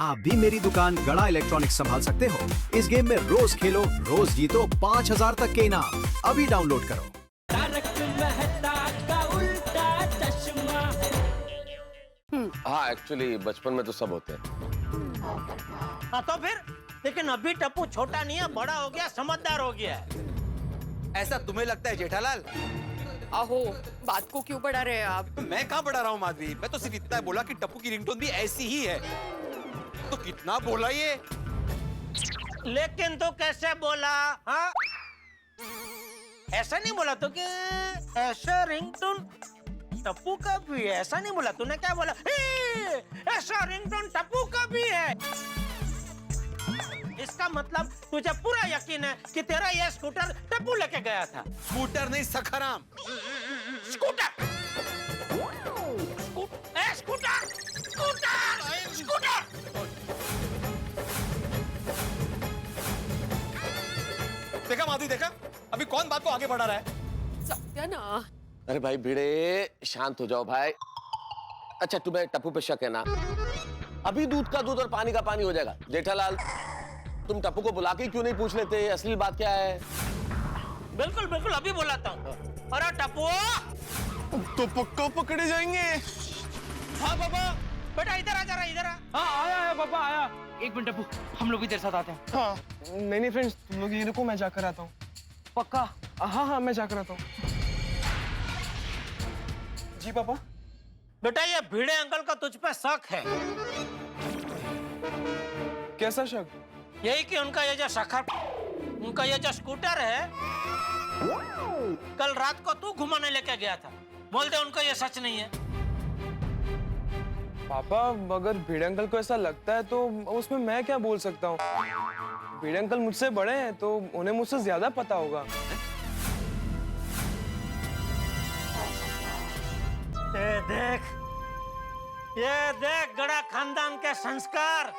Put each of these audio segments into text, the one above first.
आप भी मेरी दुकान गड़ा इलेक्ट्रॉनिक्स संभाल सकते हो। इस गेम में रोज खेलो, रोज जीतो 5000 तक के इनाम। अभी डाउनलोड करो। तारक मेहता का उल्टा चश्मा। हाँ, एक्चुअली बचपन में तो सब होते हैं। हाँ तो फिर, लेकिन अभी टप्पू छोटा नहीं है, बड़ा हो गया, समझदार हो गया है। ऐसा तुम्हें लगता है जेठालाल? आहो, बात को क्यों बढ़ा रहे हैं आप? तो मैं कहाँ बढ़ा रहा हूँ माधवी, मैं तो सिर्फ इतना बोला कि टप्पू की रिंगटोन भी ऐसी ही है। तो कितना बोला ये? लेकिन तो कैसे बोला? हाँ, ऐसा नहीं बोला तो कि ऐसा रिंगटोन टप्पू का भी है, ऐसा नहीं बोला तूने। क्या बोला? ऐसा रिंगटोन टप्पू का भी है। इसका मतलब तुझे पूरा यकीन है कि तेरा ये स्कूटर टप्पू लेके गया था। स्कूटर नहीं, Sakharam. Scooter scooter scooter scooter. देखा माधवी, देखा अभी कौन बात को आगे बढ़ा रहा है? सत्याना, अरे भाई भिड़े, शांत हो जाओ भाई। अच्छा, तुम्हें टप्पू पे शक है ना? अभी दूध का दूध और पानी का पानी हो जाएगा। जेठालाल, तुम टप्पू को बुला के क्यों नहीं पूछ लेते असली बात क्या है? बिल्कुल बिल्कुल, अभी बुलाता हूँ। अरे टप्पू, तो पक्का पकड़े जाएंगे। हाँ पापा, बेटा इधर आ, जरा इधर आ। हाँ आया पापा आया। एक मिनट अबू, हम लोग भी तेरे साथ आते हैं। हाँ, नहीं फ्रेंड्स, तुम लोग ये रुको, मैं जाकर आता हूँ। पक्का? हाँ, मैं जाकर आता हूँ। जी पापा। बेटा ये भिड़े अंकल का तुझ पे शक है। कैसा शक? यही कि उनका ये जो उनका ये जो स्कूटर है, कल रात को तू घुमाने लेके गया था। बोल दे उनको ये सच नहीं है। पापा, अगर भिड़े अंकल को ऐसा लगता है तो उसमें मैं क्या बोल सकता हूँ? भिड़े अंकल मुझसे बड़े हैं तो उन्हें मुझसे ज्यादा पता होगा। ये देख गड़ा खानदान के संस्कार।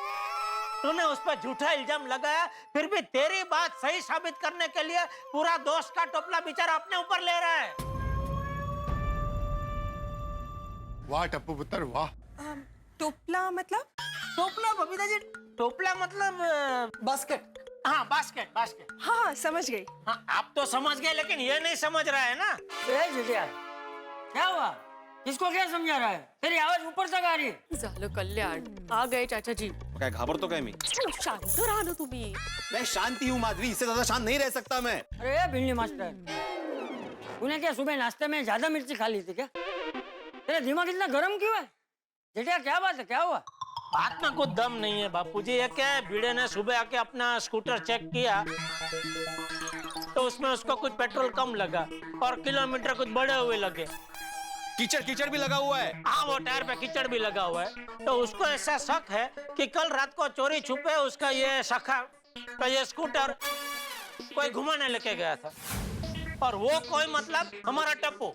तूने उस पर झूठा इल्जाम लगाया, फिर भी तेरी बात सही साबित करने के लिए पूरा दोस्त का टोपला बेचारा अपने ऊपर ले रहा है। वाह टप्पू पुत्र वाह। टोपला मतलब? टोपला बबीता जी, टोपला मतलब बास्केट। हाँ बास्केट, बास्केट। हाँ, समझ गई। हाँ, आप तो समझ गए, लेकिन ये नहीं समझ रहा है ना। क्या हुआ? इसको क्या समझा रहा है? तेरी आवाज ऊपर तक आ रही है। झालं कल्याण, आ गए चाचा जी। क्या घाबर तो क्या मी? शांत रहा ना तुम्ही। मैं शांति हूँ माधवी, इससे ज्यादा शांत नहीं रह सकता मैं। अरे भिंडी मास्टर, तूने क्या सुबह नाश्ते में ज्यादा मिर्ची खा ली थी क्या? तेरा दिमाग इतना गर्म क्यों है? जेठिया क्या बात है, क्या हुआ? बात में कुछ दम नहीं है बापूजी। ये क्या है, भिड़े ने सुबह आके अपना स्कूटर चेक किया तो उसमें उसको कुछ पेट्रोल कम लगा और किलोमीटर कुछ बढ़े हुए लगे। कीचड़ कीचड़ भी लगा हुआ है। हाँ, वो टायर पे कीचड़ भी लगा हुआ है। तो उसको ऐसा शक है कि कल रात को चोरी छुपे उसका ये सखा का ये स्कूटर कोई घुमाने लेके गया था। और वो कोई मतलब हमारा टप्पू।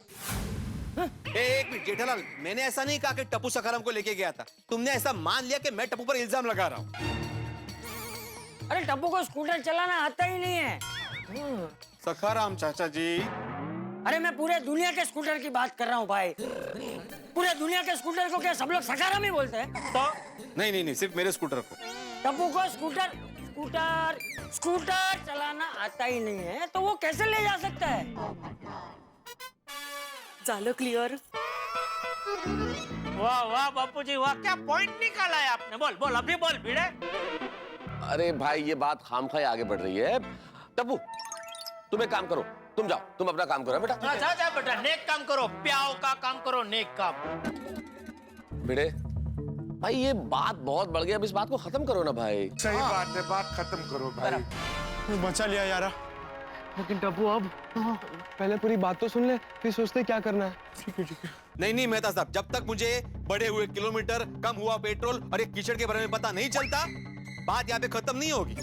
एक मिनट जेठालाल, मैंने ऐसा नहीं कहा कि टप्पू सखाराम को लेके गया था। तुमने ऐसा मान लिया कि मैं टप्पू पर इल्जाम लगा रहा हूँ। अरे टप्पू को स्कूटर चलाना आता ही नहीं है। सखाराम चाचा जी, अरे मैं पूरे दुनिया के स्कूटर की बात कर रहा हूँ भाई। पूरे दुनिया के स्कूटर को क्या सब लोग सखाराम ही बोलते हैं? तो नहीं, सिर्फ मेरे स्कूटर को। टप्पू को स्कूटर स्कूटर स्कूटर चलाना आता ही नहीं है तो वो कैसे ले जा सकता है? झालं क्लियर। वाह वाह बापूजी वाह, क्या पॉइंट निकाला है आपने। बोल बोल, अभी बोल भिड़े। अरे भाई, ये बात खामखाई आगे बढ़ रही है। टप्पू, तुम एक काम करो, तुम जाओ, तुम अपना काम करो बेटा। जा बेटा, नेक काम करो, प्याओ का काम करो, नेक काम। भिड़े भाई, ये बात बहुत बढ़ गई, अब इस बात को खत्म करो ना भाई। सही बात है, बात खत्म करो भाई। बचा लिया यारा। लेकिन टप्पू, अब पहले पूरी बात तो सुन ले, फिर सोचते क्या करना है। ठीक है। नहीं मेहता साहब, जब तक मुझे बढ़े हुए किलोमीटर, कम हुआ पेट्रोल और एक कीचड़ के बारे में पता नहीं चलता, बात यहाँ पे खत्म नहीं होगी।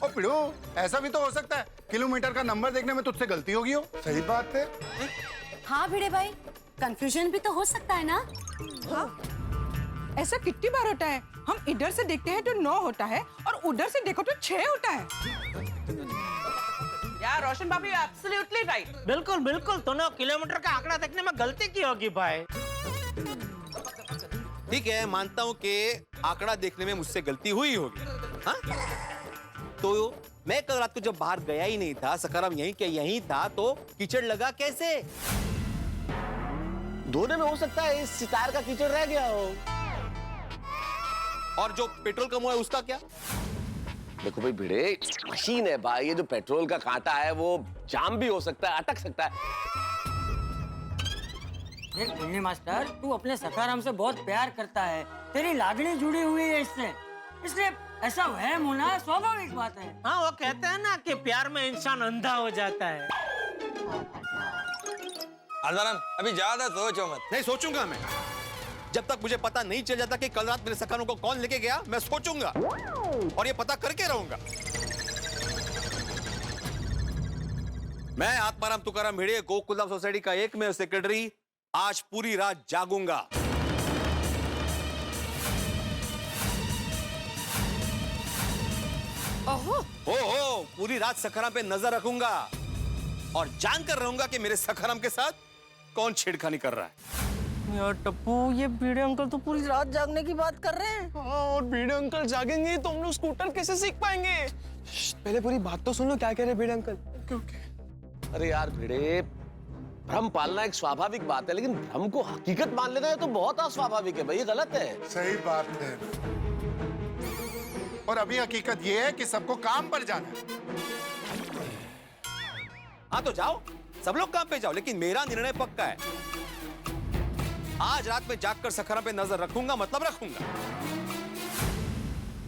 ओ पिड़ो, ऐसा भी तो हो सकता है किलोमीटर का नंबर देखने में तुझसे गलती होगी हो। सही बात है। हाँ भिड़े भाई, कंफ्यूजन भी तो हो सकता है ना। हाँ, ऐसा कितनी बार होता है। हम इधर से देखते हैं तो 9 होता है और उधर से देखो तो 6 होता है। यार रोशन बाबू एब्सोल्युटली राइट। बिल्कुल बिल्कुल, तूने किलोमीटर का आंकड़ा देखने में गलती की होगी भाई। ठीक है, मानता हूं कि आंकड़ा देखने में मुझसे गलती हुई होगी। हाँ? तो मैं कल रात को जब बाहर गया ही नहीं था, सखाराम यहीं के यहीं था, तो कीचड़ लगा कैसे? धोने में हो सकता है इस सितार का कीचड़ रह गया हो। और जो पेट्रोल कम हुआ है उसका क्या? देखो भाई भिड़े, मशीन है भाई, ये जो पेट्रोल का कांटा है वो जाम भी हो सकता है, अटक सकता है। देख भिंडी मास्टर, तू अपने सखाराम से बहुत प्यार करता है, तेरी लागणी जुड़ी हुई है इससे, इसलिए ऐसा वहम होना स्वाभाविक बात है। हाँ, वो कहते हैं ना कि प्यार में इंसान अंधा हो जाता है। अर्दाराम अभी ज्यादा सोचो मत। नहीं सोचूंगा मैं, जब तक मुझे पता नहीं चल जाता कि कल रात मेरे सखाराम को कौन लेके गया, मैं सोचूंगा और ये पता करके रहूंगा। मैं आत्माराम तुकाराम भिड़े, गोकुलधाम सोसाइटी का एकमेव सेक्रेटरी, आज पूरी रात जागूंगा। ओहो, हो पूरी रात सखाराम पे नजर रखूंगा और जानकर रहूंगा कि मेरे सखाराम के साथ कौन छेड़खानी कर रहा है। यार टप्पू, ये भिड़े अंकल तो पूरी रात जागने की बात कर रहे हैं। हाँ, और भिड़े अंकल जागेंगे तो हम लोग स्कूटर कैसे सीख पाएंगे? पहले पूरी बात तो सुन लो, क्या कह रहे भिड़े अंकल। अरे यार भिड़े, भ्रम पालना एक स्वाभाविक बात है, लेकिन भ्रम को हकीकत मान लेना है तो बहुत अस्वाभाविक है भाई, ये गलत है। सही बात है। और अभी हकीकत ये है कि सबको काम पर जाना है। हाँ तो जाओ, सब लोग काम पे जाओ, लेकिन मेरा निर्णय पक्का है। आज रात में जागकर सखाराम पे नजर रखूंगा, मतलब रखूंगा।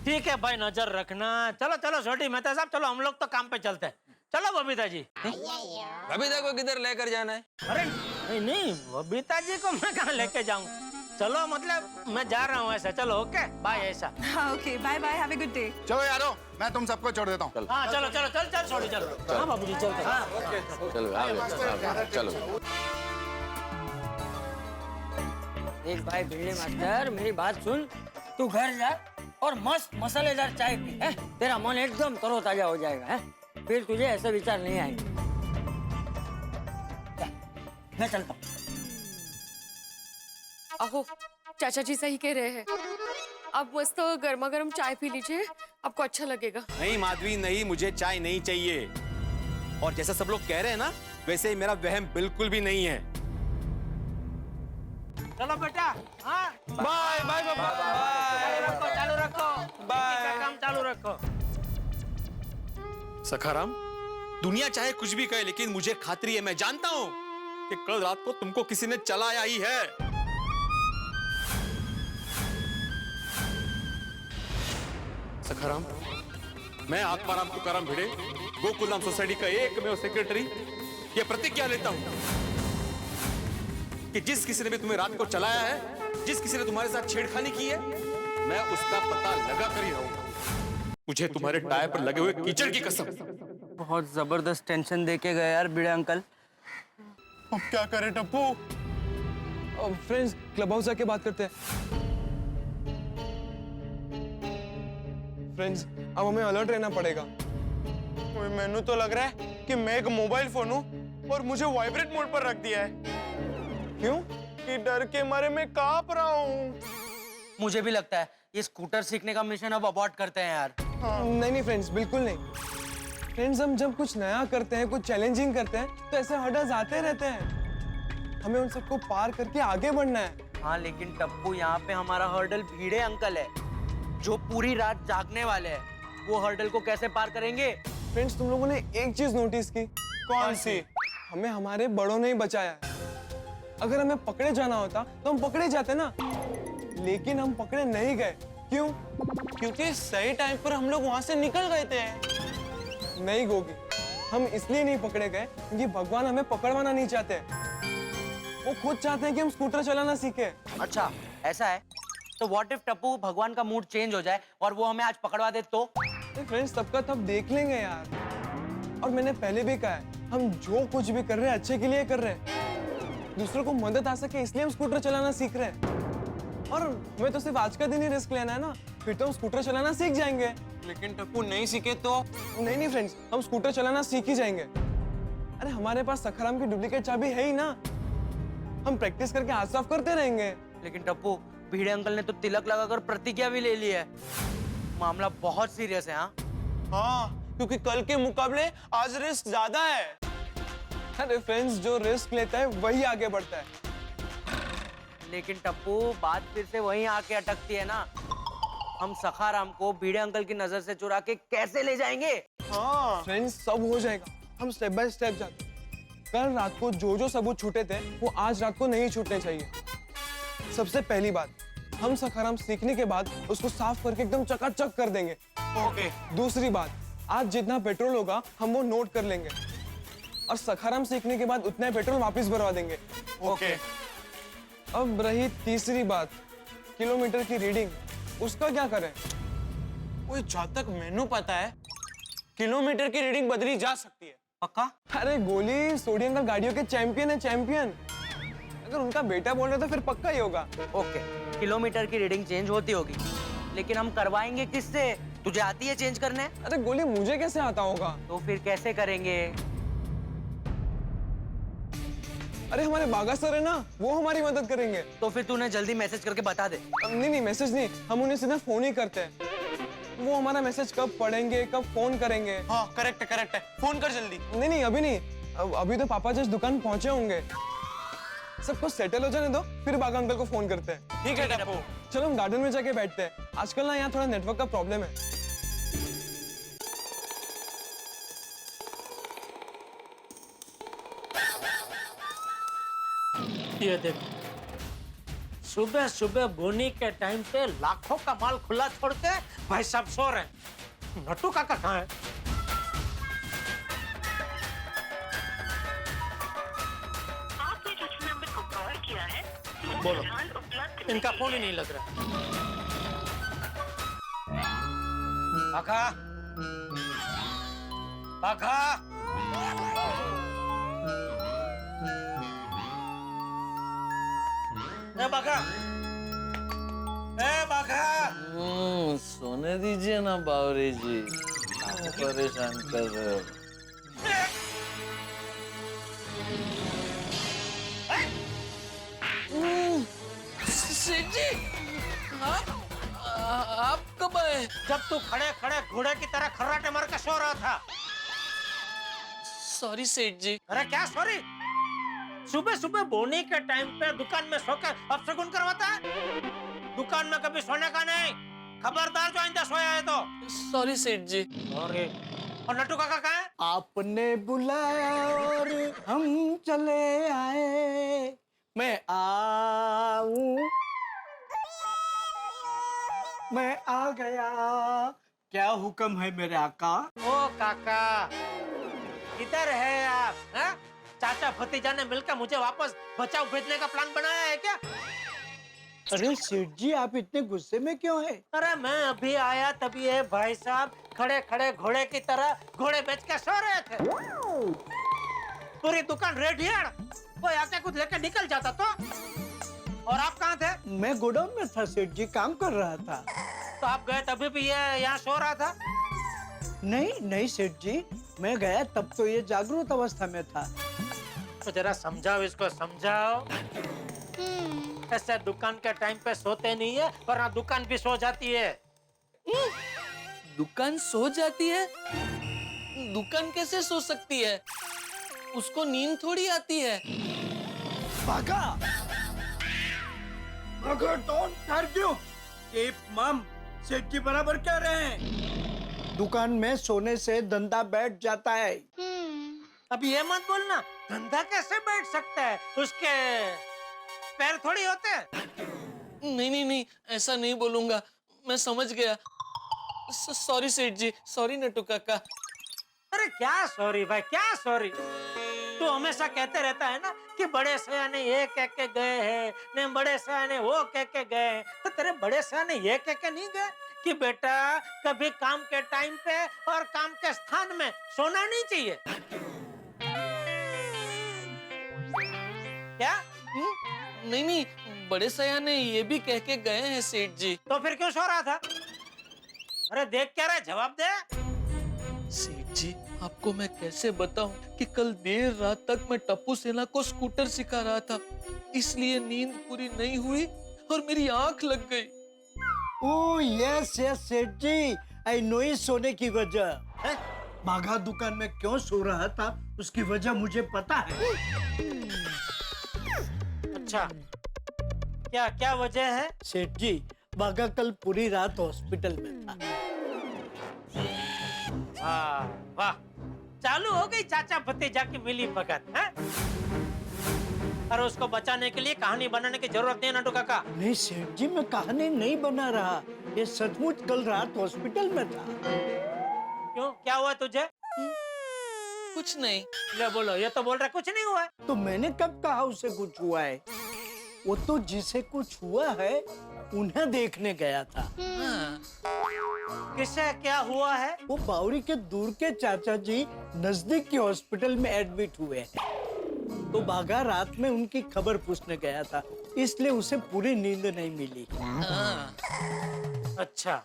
ठीक है भाई, नजर रखना। चलो चलो छोटी मेहता साहब, चलो हम लोग तो काम पे चलते हैं। चलो बबीता जी। बबीता को किधर लेकर जाना है? अरे नहीं नहीं, बबीता जी को मैं कहाँ लेके जाऊँ? चलो मतलब मैं जा रहा हूँ ऐसा। चलो ओके बाय ऐसा। हाँ okay, bye bye, have a good day. चलो यारो, मैं तुम सबको छोड़ देता हूँ। हाँ चलो चलो चल चल छोड़ी चलो। हाँ बाबूजी चलते हैं। हाँ चलो चलो। देख भाई भिंडी मास्टर, मेरी बात सुन, तू घर जा और मस्त मसालेदार चाय पी, है? तेरा मन एकदम तरोताजा हो जाएगा, है? फिर तुझे ऐसे विचार नहीं आएंगे। मैं चलता हूँ। अहो, चाचा जी सही कह रहे हैं। आप मस्त गर्मा गर्म चाय पी लीजिए, आपको अच्छा लगेगा। नहीं माधवी नहीं, मुझे चाय नहीं चाहिए। और जैसा सब लोग कह रहे हैं ना, वैसे ही मेरा वहम बिल्कुल भी नहीं है। चलो बेटा। हाँ बाय बाय पापा। चालू रखो बाय, काम चालू रखो। सखाराम, दुनिया चाहे कुछ भी कहे, लेकिन मुझे खातिरी है, मैं जानता हूं कि कल रात को तुमको किसी ने चलाया ही है। सखाराम, मैं आत्माराम तुकाराम भिड़े, गोकुलधाम सोसाइटी का एकमेव सेक्रेटरी, ये प्रतिज्ञा लेता हूं कि जिस किसी ने भी तुम्हें रात को चलाया है, जिस किसी ने तुम्हारे साथ छेड़खानी की है, मैं उसका पता लगा कर ही रहूंगा। मुझे तुम्हारे टायर पर लगे हुए कीचड़ की कसम। बहुत जबरदस्त टेंशन देके गए यार भिड़े अंकल। अब क्या करें टप्पू? फ्रेंड्स, क्लब हाउस जाके बात करते हैं। फ्रेंड्स, अब हमें अलर्ट रहना पड़ेगा। मैनू तो लग रहा है कि मैं एक मोबाइल फोन हूँ और मुझे वाइब्रेट मोड पर रख दिया है। क्यों? कि डर के मारे मैं कांप रहा हूँ। मुझे भी लगता है ये स्कूटर सीखने का मिशन अब अबॉर्ट करते हैं यार। नहीं फ्रेंड्स, बिल्कुल नहीं। फ्रेंड्स, हम जब कुछ नया करते हैं, कुछ चैलेंजिंग करते हैं, तो ऐसे हर्डल्स आते रहते हैं। हमें उन सबको पार करके आगे बढ़ना है। हाँ लेकिन टप्पू, यहाँ पे हमारा हर्डल भिड़े अंकल है जो पूरी रात जागने वाले हैं। वो हर्डल को कैसे पार करेंगे? फ्रेंड्स, तुम लोगों ने एक चीज नोटिस की? कौन सी? हमें हमारे बड़ों ने ही बचाया है। अगर हमें पकड़े जाना होता तो हम पकड़े जाते ना, लेकिन हम पकड़े नहीं गए। क्यों? क्योंकि सही टाइम पर हम लोग वहां से निकल गए थे। नहीं गोगी, हम इसलिए नहीं पकड़े गए क्योंकि भगवान हमें पकड़वाना नहीं चाहते। वो खुद चाहते हैं कि हम स्कूटर चलाना सीखे। अच्छा ऐसा है तो व्हाट इफ टप्पू भगवान का मूड चेंज हो जाए और वो हमें आज पकड़वा दे तो? फ्रेंड्स, सबका तब देख लेंगे यार। और मैंने पहले भी कहा है, हम जो कुछ भी कर रहे हैं अच्छे के लिए कर रहे हैं। दूसरों को मदद आ सके इसलिए हम स्कूटर चलाना सीख रहे हैं। और हमें तो सिर्फ आज का दिन ही रिस्क लेना है ना, फिर तो हम स्कूटर चलाना सीख जाएंगे। लेकिन टप्पू नहीं सीखे तो? नहीं फ्रेंड्स, हम स्कूटर चलाना सीख ही जाएंगे। अरे हमारे पास सखाराम की डुप्लीकेट चाबी है ही ना, हम प्रैक्टिस करके हाथ साफ करते रहेंगे। लेकिन टप्पू, भिड़े अंकल ने तो तिलक लगाकर प्रतिज्ञा भी ले ली है। मामला बहुत सीरियस है। हाँ हाँ, क्योंकि कल के मुकाबले आज रिस्क ज्यादा है। अरे फ्रेंड्स, जो रिस्क लेता है वही आगे बढ़ता है। लेकिन टप्पू, बात फिर से वहीं आके अटकती है ना। हम सखाराम को भिड़े अंकल की नजर से चुरा के कैसे ले जाएंगे? हाँ फ्रेंड्स, सब हो जाएगा। हम स्टेप बाय स्टेप जाते हैं। कल रात को जो जो सबूत छूटे थे वो आज रात को नहीं छूटने चाहिए। सबसे पहली बात, हम सखाराम सीखने के बाद उसको साफ करके एकदम चकाचक कर देंगे। ओके। दूसरी बात, आज जितना पेट्रोल होगा हम वो नोट कर लेंगे और सखाराम सीखने के बाद उतना पेट्रोल वापस भरवा देंगे। ओके। अब रही तीसरी बात, किलोमीटर की रीडिंग, उसका क्या करें? वो जहाँ तक मैंने पता है किलोमीटर की रीडिंग बदली जा सकती है। पक्का? अरे गोली, सोडियम का गाड़ियों के चैंपियन है, चैंपियन। अगर उनका बेटा बोल रहा तो फिर पक्का ही होगा। ओके, किलोमीटर की रीडिंग चेंज होती होगी, लेकिन हम करवाएंगे किससे? तुझे आती है चेंज करने? अरे गोली, मुझे कैसे आता होगा? तो फिर कैसे करेंगे? अरे हमारे बागा सर है ना, वो हमारी मदद करेंगे। तो फिर तूने जल्दी मैसेज करके बता दे। नहीं, मैसेज नहीं, हम उन्हें सीधा फोन ही करते हैं। वो हमारा मैसेज कब पढ़ेंगे, कब फोन करेंगे। हाँ, करेक्ट है। फोन कर जल्दी। नहीं, अभी नहीं। अभी तो पापा जस्ट दुकान पहुंचे होंगे। सबको सेटल हो जाने दो, फिर बागा अंकल को फोन करते हैं। ठीक है टप्पू। चलो हम गार्डन में जाके बैठते हैं। आजकल ना यहाँ थोड़ा नेटवर्क का प्रॉब्लम है। ये देखो, सुबह सुबह बोनी के टाइम पे लाखों का माल खुला छोड़ के भाई साहब सो रहे हैं। नट्टू काका कहाँ है? आपने जिस नंबर को कॉल किया है बोलो, उपलब्ध इनका फोन ही नहीं लग रहा। काका, काका, ए बाघा, ए बाघा। सोने दीजिए ना बावरी जी, आप परेशान कर रहे हो। सेठ जी, आप कब आए? जब तू खड़े खड़े घोड़े की तरह खर्राटे मार के सो रहा था। सॉरी सेठ जी। अरे क्या सॉरी? सुबह सुबह बोनी के टाइम पे दुकान में सोकर अपशगुन करवाता है? दुकान में कभी सोने का नहीं, खबरदार जो आइंदा सोया है तो। सॉरी सेठ जी। सॉरी। और नट्टू काका कहाँ है? आपने बुलाया और हम चले आए, मैं आऊं, मैं आ गया, क्या हुक्म है मेरे आका? ओ काका, इधर है आप? हैं? चाचा भतीजा ने मिलकर मुझे वापस बचाव भेजने का प्लान बनाया है क्या? अरे सेठ जी, आप इतने गुस्से में क्यों हैं? अरे मैं अभी आया तभी ये भाई साहब खड़े खड़े घोड़े की तरह घोड़े बेच के सो रहे थे। पूरी दुकान रेड है, कोई आके कुछ लेके निकल जाता तो। और आप कहाँ थे? मैं गोडाउन में था सेठ जी, काम कर रहा था। तो आप गए तभी भी ये यहाँ सो रहा था? नहीं सेठ जी, मैं गया तब तो ये जागरूक अवस्था में था। तो जरा समझाओ इसको, समझाओ। ऐसे दुकान के टाइम पे सोते नहीं है, वरना दुकान भी सो जाती है। दुकान सो जाती है? दुकान कैसे सो सकती है? उसको नींद थोड़ी आती है। भागा! Don't argue. कीप मम। सेठ जी बराबर कह रहे हैं, दुकान में सोने से धंधा बैठ जाता है। अब ये मत बोलना, धंधा कैसे बैठ सकता है? उसके पैर थोड़ी होते हैं। नहीं, ऐसा नहीं बोलूंगा, मैं समझ गया। सॉरी सेठ जी, सॉरी नट्टू काका। अरे क्या सॉरी भाई, क्या सॉरी? तू हमेशा कहते रहता है ना कि बड़े सयाने ये कह के गए हैं, नहीं बड़े सयाने वो कह के गए हैं। तो तेरे बड़े सयाने ये कह के नहीं गए कि बेटा कभी काम के टाइम पे और काम के स्थान में सोना नहीं चाहिए? क्या? नहीं, बड़े सयाने ये भी कह के गए हैं सेठ जी। तो फिर क्यों सो रहा था? अरे देख क्या रहा, जवाब दे। सेठ जी, आपको मैं कैसे बताऊं कि कल देर रात तक मैं टप्पू सेना को स्कूटर सिखा रहा था, इसलिए नींद पूरी नहीं हुई और मेरी आंख लग गई। ओह यस यस सेठ जी, आई नो इस सोने की वजह है। बाघा दुकान में क्यों सो रहा था उसकी वजह मुझे पता है। अच्छा, क्या क्या वजह है? सेठ जी, बाघा कल पूरी रात हॉस्पिटल में था। वाह वाह, चालू हो गई चाचा भतीजा की मिली भगत है। और उसको बचाने के लिए कहानी बनाने की जरूरत नहीं है नटू काका। नहीं सेठ जी, मैं कहानी नहीं बना रहा, ये सचमुच कल रात हॉस्पिटल में था। क्यों, क्या हुआ तुझे? कुछ नहीं। ले बोलो, ये तो बोल रहा कुछ नहीं हुआ है। तो मैंने कब कहा उसे कुछ हुआ है? वो तो जिसे कुछ हुआ है उन्हें देखने गया था। किसे क्या हुआ है? वो बावरी के दूर के चाचा जी नजदीक के हॉस्पिटल में एडमिट हुए हैं। तो बाघा रात में उनकी खबर पूछने गया था, इसलिए उसे पूरी नींद नहीं मिली। अच्छा,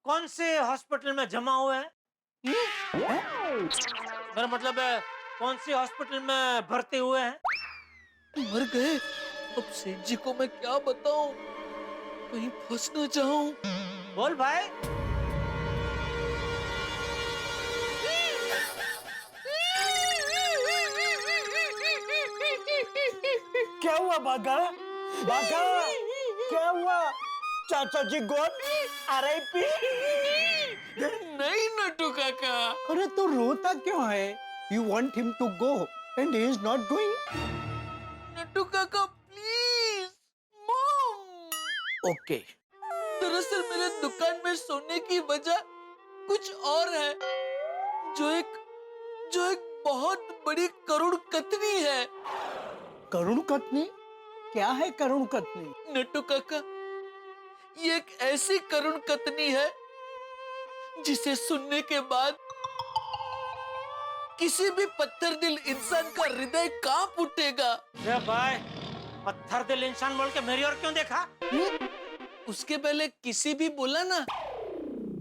कौन से हॉस्पिटल में जमा हुए हैं? मेरा मतलब है कौन सी हॉस्पिटल में भर्ती हुए हैं? मर गए। अब सेठ जी को मैं क्या बताऊं, कहीं फंस न जाऊं। बोल भाई। क्या हुआ बाघा? बाघा क्या हुआ? चाचा जी गॉन RIP? नहीं नटू काका। अरे तो रोता क्यों है? You want him to go and he is not going? Natu काका प्लीज, मॉम। ओके। दरअसल मेरे दुकान में सोने की वजह कुछ और है, जो एक बहुत बड़ी करुण कतनी है। करुण कतनी? क्या है करुण कतनी? नट्टू काका, ये एक ऐसी करुण कतनी है जिसे सुनने के बाद किसी भी पत्थर दिल इंसान का हृदय कांप उठेगा। ये भाई, पत्थर दिल इंसान बोल के मेरी ओर क्यों देखा? उसके पहले किसी भी बोला ना,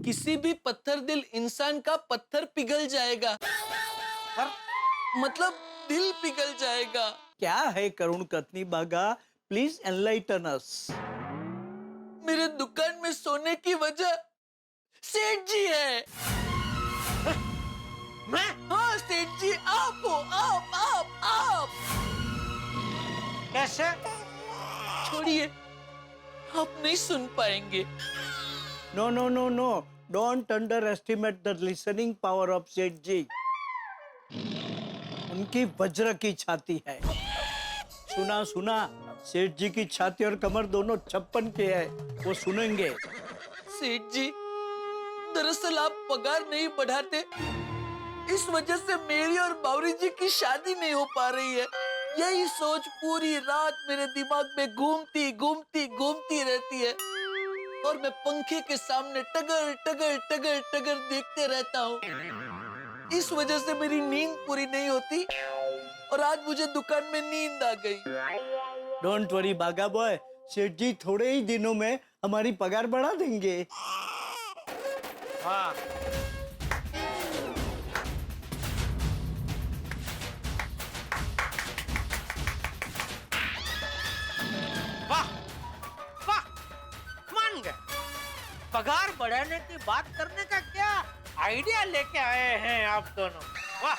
किसी भी पत्थर दिल इंसान का पत्थर पिघल जाएगा, मतलब दिल पिघल जाएगा। क्या है करुण कतनी बाघा? प्लीज एनलाइटन अस। मेरे दुकान में सोने की वजह सेठ जी है। मैं? हाँ सेठ जी, आप हो, आप। कैसे? छोड़िए, आप नहीं सुन पाएंगे। No no no no, don't underestimate the listening power of Seth ji. उनकी वज्र की छाती है। सुना, सेठ जी की छाती और कमर दोनों 56 के है, वो सुनेंगे। सेठ जी, दरअसल आप पगार नहीं बढ़ाते, इस वजह से मेरी और बावरी जी की शादी नहीं हो पा रही है। यही सोच पूरी रात मेरे दिमाग में घूमती रहती है और मैं पंखे के सामने टगर देखते रहता हूँ। इस वजह से मेरी नींद पूरी नहीं होती और आज मुझे दुकान में नींद आ गई। डोंट वरी बाघा बॉय, सेठ जी थोड़े ही दिनों में हमारी पगार बढ़ा देंगे। हाँ। वाह वाह, मान गए। पगार बढ़ाने की बात करने का क्या आइडिया लेके आए हैं आप दोनों। वाह।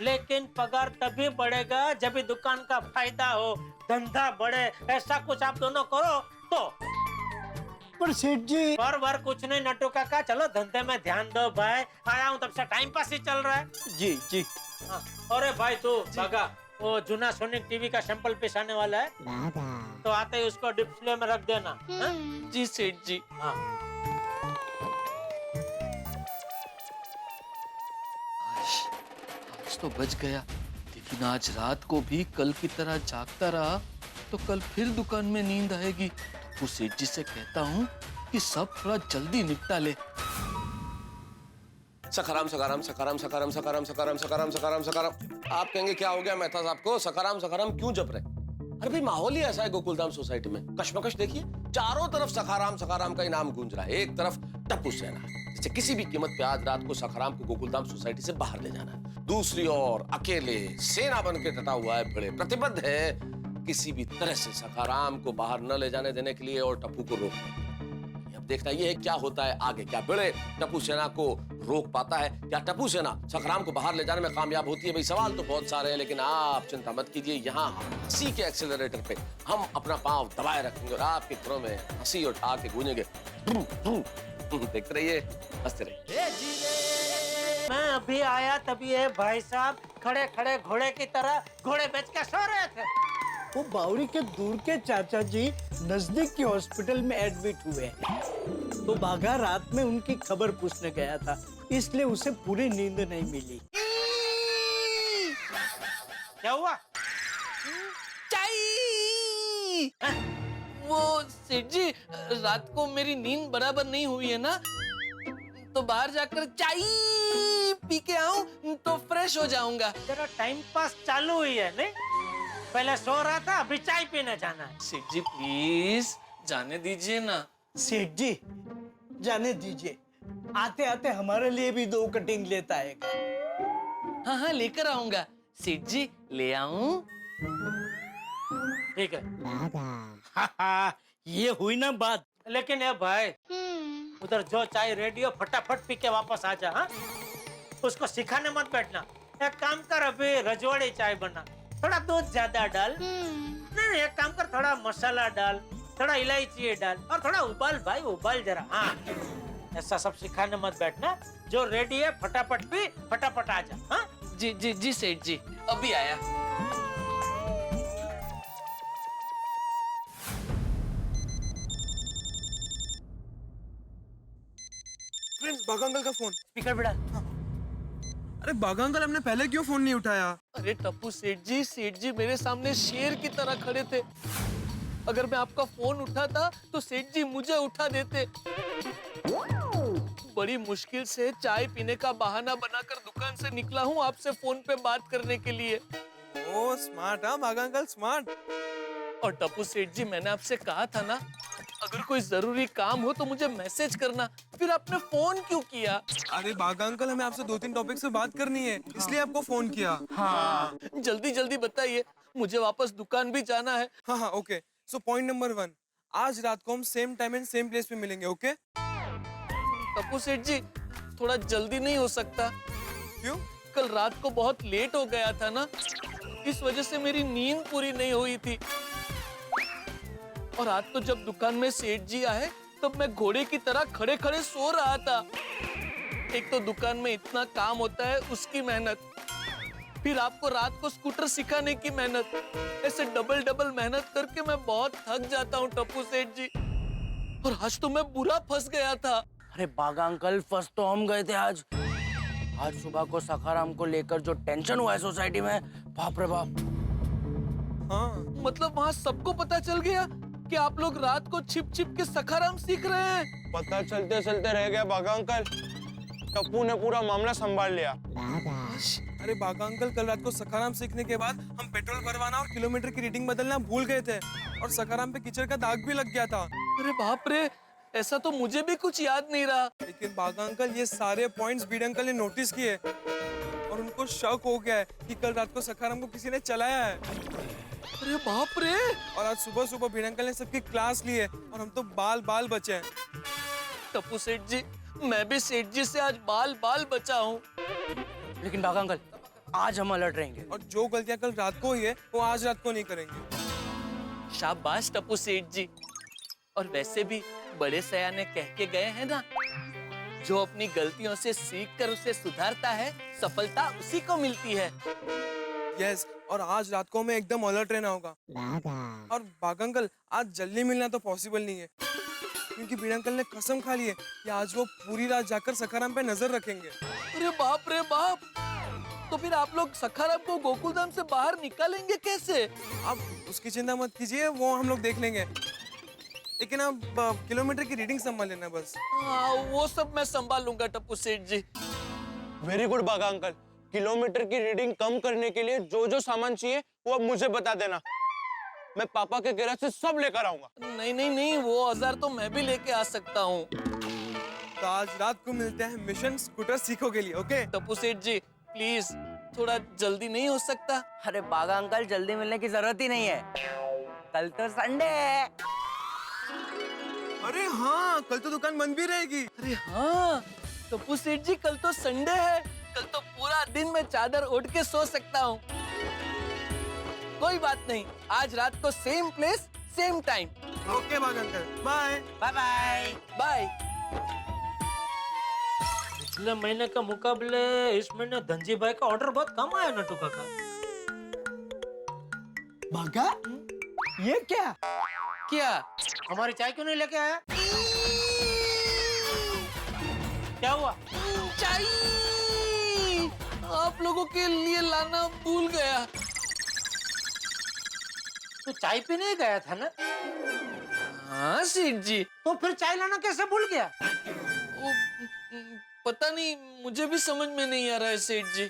लेकिन पगार तभी बढ़ेगा जब भी दुकान का फायदा हो, धंधा बढ़े, ऐसा कुछ आप दोनों करो तो। पर सेठ जी, पर कुछ नहीं नट्टू काका, चलो धंधे में ध्यान दो भाई। आया हूँ तब से टाइम पास ही चल रहा है। जी। हाँ। अरे भाई तू बागा, वो जूना सोनिक टीवी का सैंपल पीस आने वाला है, तो आते ही उसको डिस्प्ले में रख देना। जी सेठ जी। हाँ। आज तो बच गया, लेकिन आज रात को भी कल की तरह जागता रहा तो कल फिर दुकान में नींद आएगी। तो सेठ जी से कहता हूँ कि सब थोड़ा जल्दी निपटा ले। सखाराम। आप कहेंगे क्या हो गया मेहता साहब को, सखाराम क्यों जप रहे? अरे भाई, माहौल ही ऐसा है गोकुलधाम सोसाइटी में। कश्मकश देखिए, चारों तरफ सखाराम का इनाम गूंज रहा है। एक तरफ टप्पू सेना, जैसे किसी भी कीमत पे आज रात को सखाराम को गोकुलधाम सोसाइटी से बाहर ले जाना है। दूसरी ओर अकेले सेना बन के डटा हुआ है, बड़े प्रतिबद्ध है किसी भी तरह से सखाराम को बाहर न ले जाने देने के लिए और टप्पू को रोकना। अब देखना ये है क्या होता है आगे, क्या बिड़े टप्पू सेना को रोक पाता है, क्या टप्पू सेना सखाराम को बाहर ले जाने में कामयाब होती है। भाई सवाल तो बहुत सारे हैं, लेकिन आप चिंता मत कीजिए, यहाँ हंसी के एक्सेलरेटर पे हम अपना पांव दबाए रखेंगे और आपके घरों में हंसी और ठा के गूंजेंगे। देखते रहिए, हंसते रहिए। मैं अभी आया तभी ये भाई साहब खड़े खड़े घोड़े की तरह घोड़े बेच के सो रहे थे। वो बावरी के दूर के चाचा जी नजदीक के हॉस्पिटल में एडमिट हुए हैं। तो बाघा रात में उनकी खबर पूछने गया था, इसलिए उसे पूरी नींद नहीं मिली। क्या हुआ? वो सेठ जी, रात को मेरी नींद बराबर नहीं हुई है ना, तो बाहर जाकर चाय पी के आऊं तो फ्रेश हो जाऊंगा। तेरा टाइम पास चालू हुई है नहीं? पहले सो रहा था, अभी चाय पीने जाना है। सेठ जी प्लीज जाने दीजिए ना। सेठ जी जाने दीजिए, आते आते हमारे लिए भी 2 कटिंग लेता है। हाँ हाँ लेकर आऊंगा। सेठ जी ले आऊं? ठीक है। ये हुई ना बात। लेकिन ये भाई उधर जो चाय रेडी हो फटाफट पी के वापस आ जा। हाँ? उसको सिखाने मत बैठना। एक काम कर, अभी रजवाड़ी चाय बना, थोड़ा दूध ज्यादा डाल। नहीं, एक काम कर, थोड़ा मसाला डाल, थोड़ा इलायची डाल और थोड़ा उबाल भाई, उबाल जरा। हाँ, ऐसा सब सिखाने मत बैठना। जो रेडी है फटाफट पी, फटाफट आ जा। हाँ? जी जी जी सेठ जी, अभी आया। फ्रेंड्स, बाघा अंकल का फोन। स्पीकर पे डाल। अरे बाघा अंकल, हमने पहले क्यों फोन नहीं उठाया? अरे टप्पू सेठ जी मेरे सामने शेर की तरह खड़े थे। अगर मैं आपका फोन उठाता तो सेठ जी मुझे उठा देते। बड़ी मुश्किल से चाय पीने का बहाना बनाकर दुकान से निकला हूँ आपसे फोन पे बात करने के लिए। ओ स्मार्ट, हाँ बाघा अंकल स्मार्ट। और टप्पू सेठ जी, मैंने आपसे कहा था ना, अगर कोई जरूरी काम हो तो मुझे मैसेज करना, फिर आपने फोन क्यों किया? अरे बाघा अंकल, हमें आपसे 2-3 टॉपिक से बात करनी है, इसलिए आपको फोन किया। हाँ जल्दी जल्दी बताइए, मुझे वापस दुकान भी जाना है। हाँ हाँ ओके। सो पॉइंट नंबर 1, आज रात को हम same time and same place पे मिलेंगे। ओके टप्पू सेठ जी, थोड़ा जल्दी नहीं हो सकता? क्यों? कल रात को बहुत लेट हो गया था ना, इस वजह से मेरी नींद पूरी नहीं हुई थी। और आज तो जब दुकान में सेठ जी आए तब मैं घोड़े की तरह खड़े खड़े सो रहा था। एक तो दुकान में इतना काम होता है, उसकी मेहनत, फिर आपको रात को स्कूटर सिखाने की मेहनत, ऐसे डबल डबल मेहनत करके मैं बहुत थक जाता हूँ टप्पू सेठ जी। और आज तो मैं बुरा फंस गया था। अरे बाघा अंकल, फंस तो हम गए थे आज। आज सुबह को सखाराम को लेकर जो टेंशन हुआ है सोसाइटी में, बाप रे बाप। हाँ मतलब वहाँ सबको पता चल गया कि आप लोग रात को छिप छिप के सखाराम सीख रहे हैं। पता चलते चलते रह गया बाघा अंकल, टप्पू ने पूरा मामला संभाल लिया। अरे बाघा अंकल, कल रात को सखाराम सीखने के बाद हम पेट्रोल भरवाना और किलोमीटर की रीडिंग बदलना भूल गए थे, और सखाराम पे कीचड़ का दाग भी लग गया था। अरे बाप रे, ऐसा तो मुझे भी कुछ याद नहीं रहा। लेकिन बाघा अंकल, ये सारे पॉइंट्स बीड अंकल ने नोटिस किए और उनको शक हो गया है कि कल रात को सखाराम को किसी ने चलाया है। अरे बाप रे। और आज सुबह सुबह बीड अंकल ने सबकी क्लास ली है और हम तो बाल बाल बचे हैं। टप्पू सेठ जी, मैं भी सेठ जी से आज बाल बाल बचा हूँ। लेकिन बाघा अंकल, आज हम अलर्ट रहेंगे। और जो गलतियां कल रात को हुई है वो आज रात को नहीं करेंगे। शाबाश टप्पू सेठ जी। और वैसे भी बड़े सयाने कह के गए हैं ना, जो अपनी गलतियों से सीख कर उसे सुधारता है, सफलता उसी को मिलती है। यस, और आज रात को हमें एकदम अलर्ट रहना होगा। और बाघा अंकल, आज जल्दी मिलना तो पॉसिबल नहीं है, क्योंकि बीड अंकल ने कसम खा ली है कि आज वो पूरी रात जाकर सखाराम पे नजर रखेंगे। अरे बाप रे बाप, तो फिर आप लोग सखाराम को गोकुलधाम से बाहर निकालेंगे कैसे? आप उसकी चिंता मत कीजिए, वो हम लोग देख लेंगे, लेकिन आप किलोमीटर की रीडिंग संभाल लेना बस। हाँ, वो सब मैं संभाल लूंगा टप्पू सेठ जी। वेरी गुड बाघा अंकल, किलोमीटर की रीडिंग कम करने के लिए जो जो सामान चाहिए वो अब मुझे बता देना, मैं पापा के गैराज से सब लेकर आऊंगा। नहीं नहीं नहीं, वो औजार तो मैं भी लेके आ सकता हूँ। तो आज रात को मिलते हैं मिशन स्कूटर सीखो के लिए। ओके टप्पू सेठ जी, प्लीज थोड़ा जल्दी नहीं हो सकता? अरे बागा अंकल, जल्दी मिलने की जरूरत ही नहीं है, कल तो संडे है। अरे हाँ, कल तो दुकान बंद भी रहेगी। अरे हाँ टप्पू सेठ जी, कल तो संडे है, कल तो पूरा दिन मैं चादर ओढ़ के सो सकता हूँ। कोई बात नहीं, आज रात को same place same time. Okay बागा uncle, bye bye bye bye. पिछले महीने के मुकाबले इस महीने धनजी भाई का ऑर्डर बहुत कम आया नटू काका। बागा, ये क्या? क्या? हमारी चाय क्यों नहीं लेके आया? क्या हुआ? चाय आप लोगों के लिए लाना भूल गया। तो चाय पीने गया था ना? हाँ सेठ जी। तो फिर चाय लाना कैसे भूल गया? वो, पता नहीं, मुझे भी समझ में नहीं आ रहा है सेठ जी।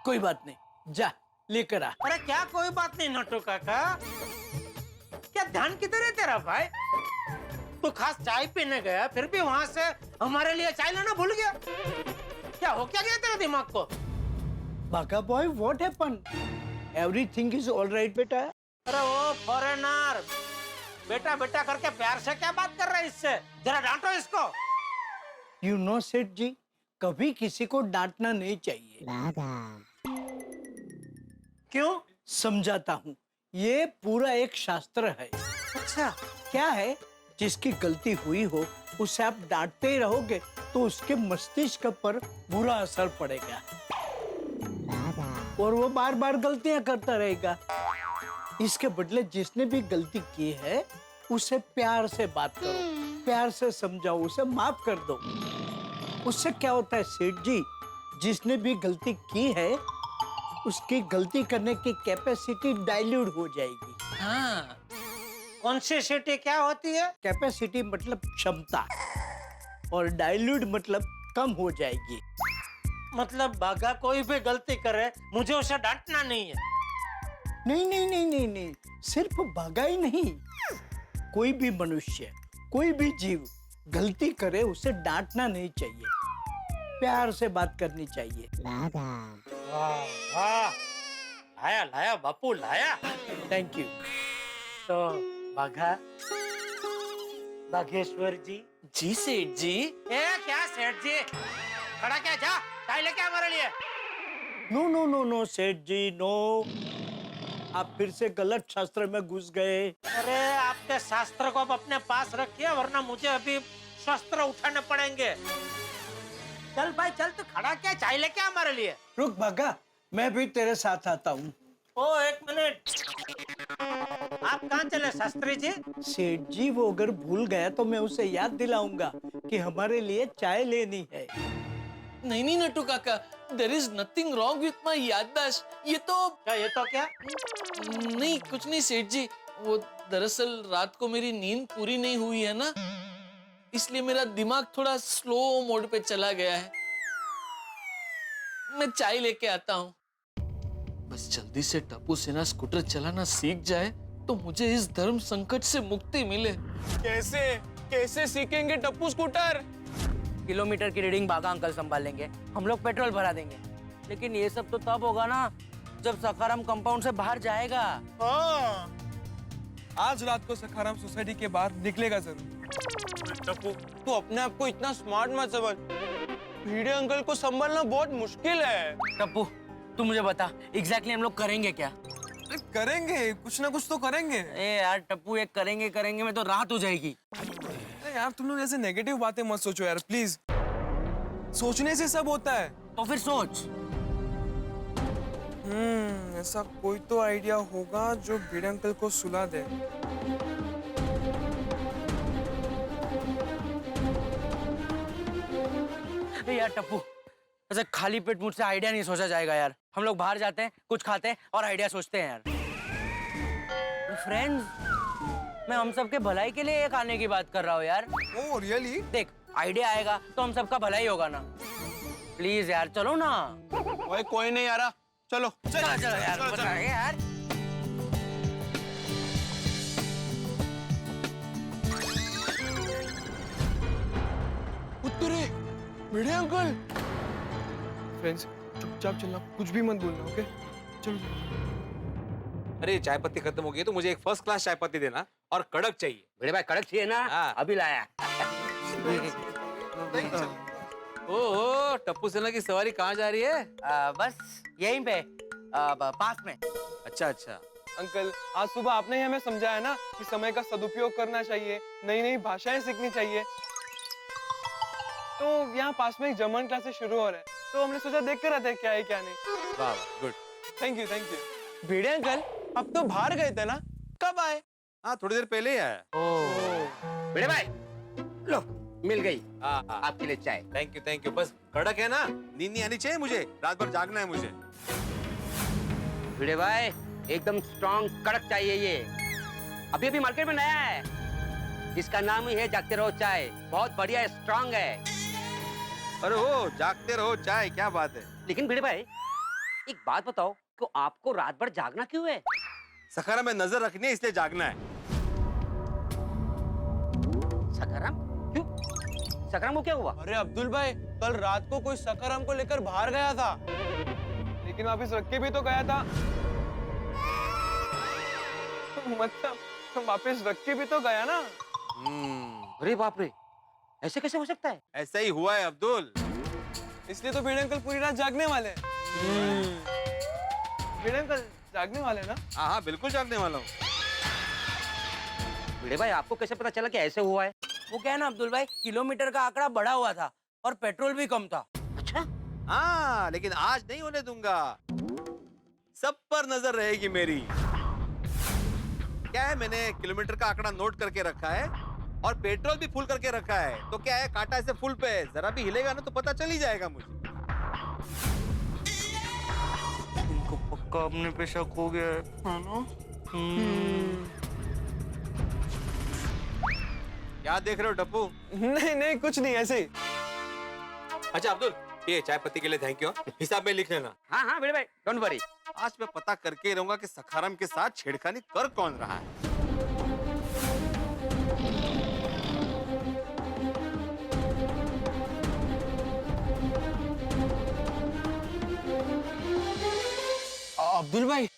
कोई बात नहीं, जा लेकर आ। अरे क्या कोई बात नहीं नटू काका, क्या ध्यान किधर है तेरा भाई? तू खास चाय पीने गया, फिर भी वहां से हमारे लिए चाय लाना भूल गया। क्या हो क्या गया तेरे दिमाग को? बागा boy, what happened? Everything is all right बेटा। अरे वो फॉरेनर, बेटा बेटा करके प्यार से क्या बात कर रहा है इससे? जरा डांटो इसको। यू नो सेठ जी, कभी किसी को डांटना नहीं चाहिए। क्यों? समझाता हूँ, ये पूरा एक शास्त्र है। अच्छा, क्या है? जिसकी गलती हुई हो उसे आप डांटते ही रहोगे तो उसके मस्तिष्क पर बुरा असर पड़ेगा और वो बार बार गलतियां करता रहेगा। इसके बदले जिसने भी गलती की है उसे प्यार से बात करो, प्यार से समझाओ, उसे माफ कर दो। उससे क्या होता है सेठ जी, जिसने भी गलती की है उसकी गलती करने की कैपेसिटी डाइल्यूट हो जाएगी। हाँ, कौन सी सिटी क्या होती है? कैपेसिटी मतलब क्षमता और डाइल्यूट मतलब कम हो जाएगी। मतलब बागा कोई भी गलती करे मुझे उसे डांटना नहीं है? नहीं नहीं नहीं नहीं नहीं, सिर्फ बागा ही नहीं, कोई भी मनुष्य, कोई भी जीव गलती करे उसे डांटना नहीं चाहिए, प्यार से बात करनी चाहिए। वाह वाह, लाया लाया बापू लाया। Thank you. तो बाघा, बागेश्वर जी। जी सेठ जी। ए क्या सेठ जी, खड़ा क्या, जा चाय लेके आ हमारे लिए। नो नो नो नो सेठ जी, नो, आप फिर से गलत शास्त्र में घुस गए। अरे आपके शास्त्र को आप अपने पास रखिए, वरना मुझे अभी शस्त्र उठाने पड़ेंगे। चल भाई चल, तू खड़ा क्या, चाय लेके आ हमारे लिए। रुक बागा, मैं भी तेरे साथ आता हूँ। ओ एक मिनट, आप कहाँ चले शास्त्री जी? सेठ जी, वो अगर भूल गया तो मैं उसे याद दिलाऊंगा कि हमारे लिए चाय लेनी है। नहीं नहीं नटू काका, there is nothing wrong with my याददाश्त। ये तो क्या? नहीं, कुछ नहीं सेठ जी, वो दरअसल रात को मेरी नींद पूरी नहीं हुई है ना, इसलिए मेरा दिमाग थोड़ा स्लो मोड पे चला गया है। मैं चाय लेके आता हूँ। बस जल्दी से टप्पू सेना स्कूटर चलाना सीख जाए तो मुझे इस धर्म संकट से मुक्ति मिले। कैसे सीखेंगे टप्पू स्कूटर? किलोमीटर की रीडिंग बागा अंकल संभाल लेंगे, हम लोग पेट्रोल भरा देंगे। लेकिन ये सब तो तब होगा ना जब सखाराम कंपाउंड से बाहर जाएगा। हाँ, आज रात को सखाराम सोसाइटी के बाहर निकलेगा जरूर। टप्पू, तू अपने आप को इतना स्मार्ट मत समझ, भिड़े अंकल को संभालना बहुत मुश्किल है। टप्पू तू मुझे बता, एग्जैक्टली हम लोग करेंगे क्या? करेंगे, कुछ ना कुछ तो करेंगे। ए यार टप्पू, एक करेंगे में तो रात हो जाएगी। अरे यार तुम लोग ऐसे नेगेटिव बातें मत सोचो यार प्लीज, सोचने से सब होता है। तो फिर सोच। ऐसा कोई तो आइडिया होगा जो भिड़े अंकल को सुला दे। यार टप्पू, ऐसे खाली पेट मुझसे आइडिया नहीं सोचा जाएगा यार। हम लोग बाहर जाते हैं, कुछ खाते हैं और आइडिया सोचते हैं यार। फ्रेंड्स, मैं हम सबके भलाई के लिए एक आने की बात कर रहा हूँ यार। Oh really? देख, आइडिया आएगा तो हम सबका भलाई होगा ना। प्लीज यार चलो ना। ओए कोई नहीं आ रहा, चलो चलो यार, यार। उत्तरे भिड़े अंकल। फ्रेंड्स, चुपचाप चलना, कुछ भी मत बोलना, ओके? चलो। अरे चाय पत्ती खत्म हो गई तो मुझे एक फर्स्ट क्लास चाय पत्ती देना और कड़क चाहिए। बड़े भाई कड़क चाहिए ना? हाँ। अभी लाया। ओहो, टप्पू सेना की सवारी कहाँ जा रही है? बस यहीं पे पास में। अच्छा अच्छा। अंकल, आज सुबह आपने ही हमें समझाया ना कि समय का सदुपयोग करना चाहिए, नई नई भाषाएं सीखनी चाहिए। तो यहाँ पास में एक जर्मन क्लासेस शुरू हो रहा है, तो हमने सोचा देख कर आते हैं क्या है क्या नहीं। वाह, good. Thank you, thank you. Bhide uncle, अब तो बाहर गए थे ना, कब आए? हाँ, थोड़ी देर पहले ही आया। बड़े भाई, लो मिल गई हाँ, आपके लिए चाय। Thank you. बस कड़क है ना, नींद नहीं आनी चाहिए मुझे, रात भर जागना है मुझे। भिड़े भाई एकदम स्ट्रॉन्ग कड़क चाहिए ये। अभी अभी मार्केट में नया है, इसका नाम ही है जागते रहो चाय। बहुत बढ़िया स्ट्रॉन्ग है। अरे हो, जागते रहो चाय, क्या बात है। लेकिन भिड़े भाई एक बात बताओ कि आपको रात भर जागना क्यों है? सखाराम में नजर रखनी है इसलिए जागना है। सखाराम क्यों? सखाराम को क्या हुआ? अरे अब्दुल भाई, कल रात को कोई सखाराम को लेकर बाहर गया था, लेकिन वापस रख के भी तो गया था। मतलब वापस रख के भी तो गया ना। अरे बाप रे, ऐसे कैसे हो सकता है? ऐसा ही हुआ है अब्दुल। इसलिए तो भिड़े अंकल पूरी रात जागने वाले हैं। भिड़े अंकल जागने वाले ना? हाँ, बिल्कुल जागने वाला हूँ। भिड़े भाई आपको कैसे पता चला कि ऐसे हुआ है? वो क्या है ना अब्दुल भाई, किलोमीटर का आंकड़ा बढ़ा हुआ था और पेट्रोल भी कम था। अच्छा? हाँ, लेकिन आज नहीं होने दूंगा। सब पर नजर रहेगी मेरी। क्या है, मैंने किलोमीटर का आंकड़ा नोट करके रखा है और पेट्रोल भी फुल करके रखा है। तो क्या है, कांटा ऐसे फुल पे है, जरा भी हिलेगा ना तो पता चल ही जाएगा मुझे। इनको पक्का अपने पे शक हो गया है ना? क्या देख रहे हो टप्पू? नहीं कुछ नहीं, ऐसे ही। अच्छा अब्दुल, ये चाय पत्ती के लिए थैंक यू। हिसाब में लिख लेना। हाँ भिड़े भाई, डोंट वरी। आज मैं पता करके ही रहूंगा कि सखाराम के साथ छेड़खानी कर कौन रहा है। अब्दुल भाई,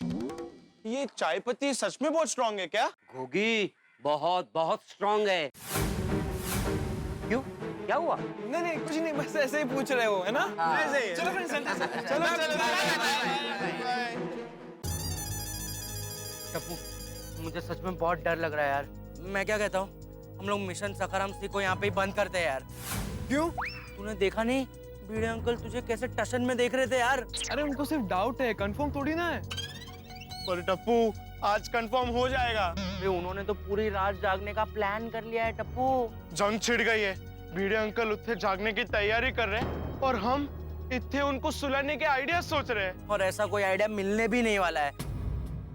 ये चाय पत्ती सच में बहुत स्ट्रांग है क्या? घोगी बहुत बहुत स्ट्रांग है। क्यों, क्या हुआ? नहीं कुछ नहीं, बस ऐसे ही पूछ रहे हो, है ना? ऐसे ही। चलो फ्रेंड्स, चलो। टप्पू, मुझे सच में बहुत डर लग रहा है यार। मैं क्या कहता हूँ, हम लोग मिशन सखाराम सी को यहाँ पे ही बंद करते हैं यार। क्यों? तूने देखा नहीं भिड़े अंकल तुझे कैसे टशन में देख रहे थे यार? अरे उनको सिर्फ डाउट है, कंफर्म थोड़ी ना है। पर टप्पू, आज कंफर्म हो जाएगा। उन्होंने तो पूरी रात जागने का प्लान कर लिया है टप्पू। जंग छिड़ गई है, भिड़े अंकल उत्थे जागने की तैयारी कर रहे हैं और हम इत्थे उनको सुलाने के आइडिया सोच रहे हैं। और ऐसा कोई आइडिया मिलने भी नहीं वाला है,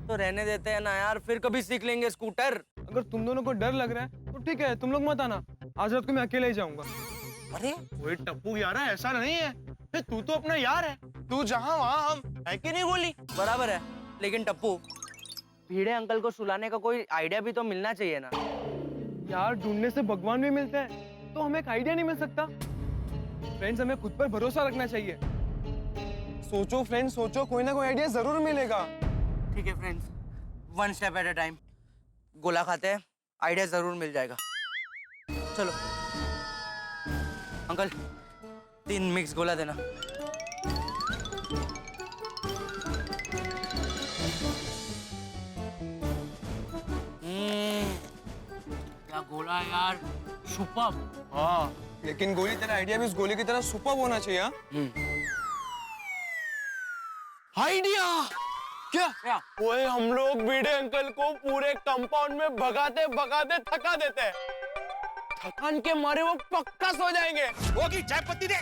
तो रहने देते हैं ना यार, फिर कभी सीख लेंगे स्कूटर। अगर तुम दोनों को डर लग रहा है तो ठीक है, तुम लोग मत आना, आज रात को मैं अकेले ही जाऊंगा। अरे ओए टप्पू यार, ऐसा नहीं है, तू तो अपना यार है, तू जहाँ वहाँ हम, है कि नहीं बोली? बराबर है, लेकिन टप्पू भिड़े अंकल को सुलाने का कोई आइडिया भी तो मिलना चाहिए ना यार। ढूंढने से भगवान भी मिलते हैं, तो हमें एक आइडिया नहीं मिल सकता? फ्रेंड्स, हमें खुद पर भरोसा रखना चाहिए। सोचो फ्रेंड्स, सोचो, कोई ना कोई आइडिया जरूर मिलेगा। ठीक है friends, one step at a time. गोला खाते हैं, आइडिया जरूर मिल जाएगा। चलो अंकल, 3 मिक्स गोला देना। क्या गोला है यार, सुपर्ब। हाँ, लेकिन गोली तेरा आइडिया भी उस गोली की तरह सुपर्ब होना चाहिए। आइडिया क्या? ओए, हम लोग भिड़े अंकल को पूरे कंपाउंड में भगाते भगाते थका देते हैं। थकान के मारे वो पक्का सो जाएंगे। गोगी, चाय पत्ती दे,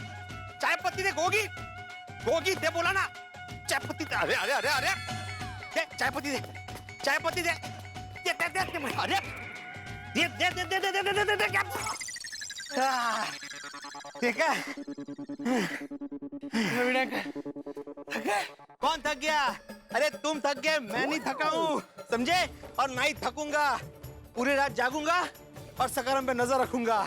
गोगी दे, बोला ना, चाय पत्ती दे। अरे दे, चाय पत्ती दे, दे, अरे दे, ठीक है। कौन थक गया? अरे तुम थक गए, मैं नहीं थका हूँ, समझे? और ना ही थकूंगा, पूरी रात जागूंगा और सखाराम पे नजर रखूंगा।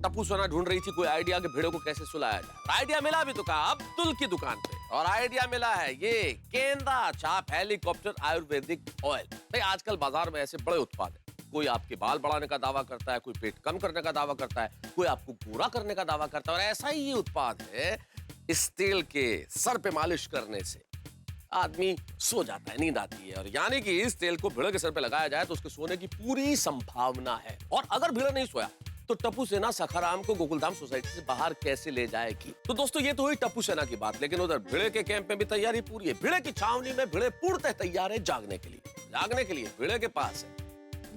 टप्पू सोना ढूंढ रही थी कोई आइडिया कि भेड़ों को कैसे सुलाया जाए। आइडिया मिला भी तो कहा अब्दुल की दुकान पे, और आइडिया मिला है ये गेंदा चाप हेलीकॉप्टर आयुर्वेदिक ऑयल। भाई आजकल बाजार में ऐसे बड़े उत्पाद है, कोई आपके बाल बढ़ाने का दावा करता है, कोई पेट कम करने का दावा करता है, कोई आपको गोरा करने का दावा करता है, और ऐसा ही ये उत्पाद है। इस तेल के सर पे मालिश करने से आदमी सो जाता है, नींद आती है, और यानी कि इस तेल को भेड़ के सर पे लगाया जाए तो उसके सोने की पूरी संभावना है। और अगर भेड़ नहीं सोया तो टप्पू सेना सखाराम को गोकुलधाम सोसाइटी से बाहर कैसे ले जाएगी। तो दोस्तों ये तो हुई टप्पू सेना की बात, लेकिन उधर भिड़े के कैंप में भी तैयारी पूरी है। भिड़े की छावनी में भिड़े पूर्णतः तैयार है जागने के लिए। जागने के लिए भिड़े के पास है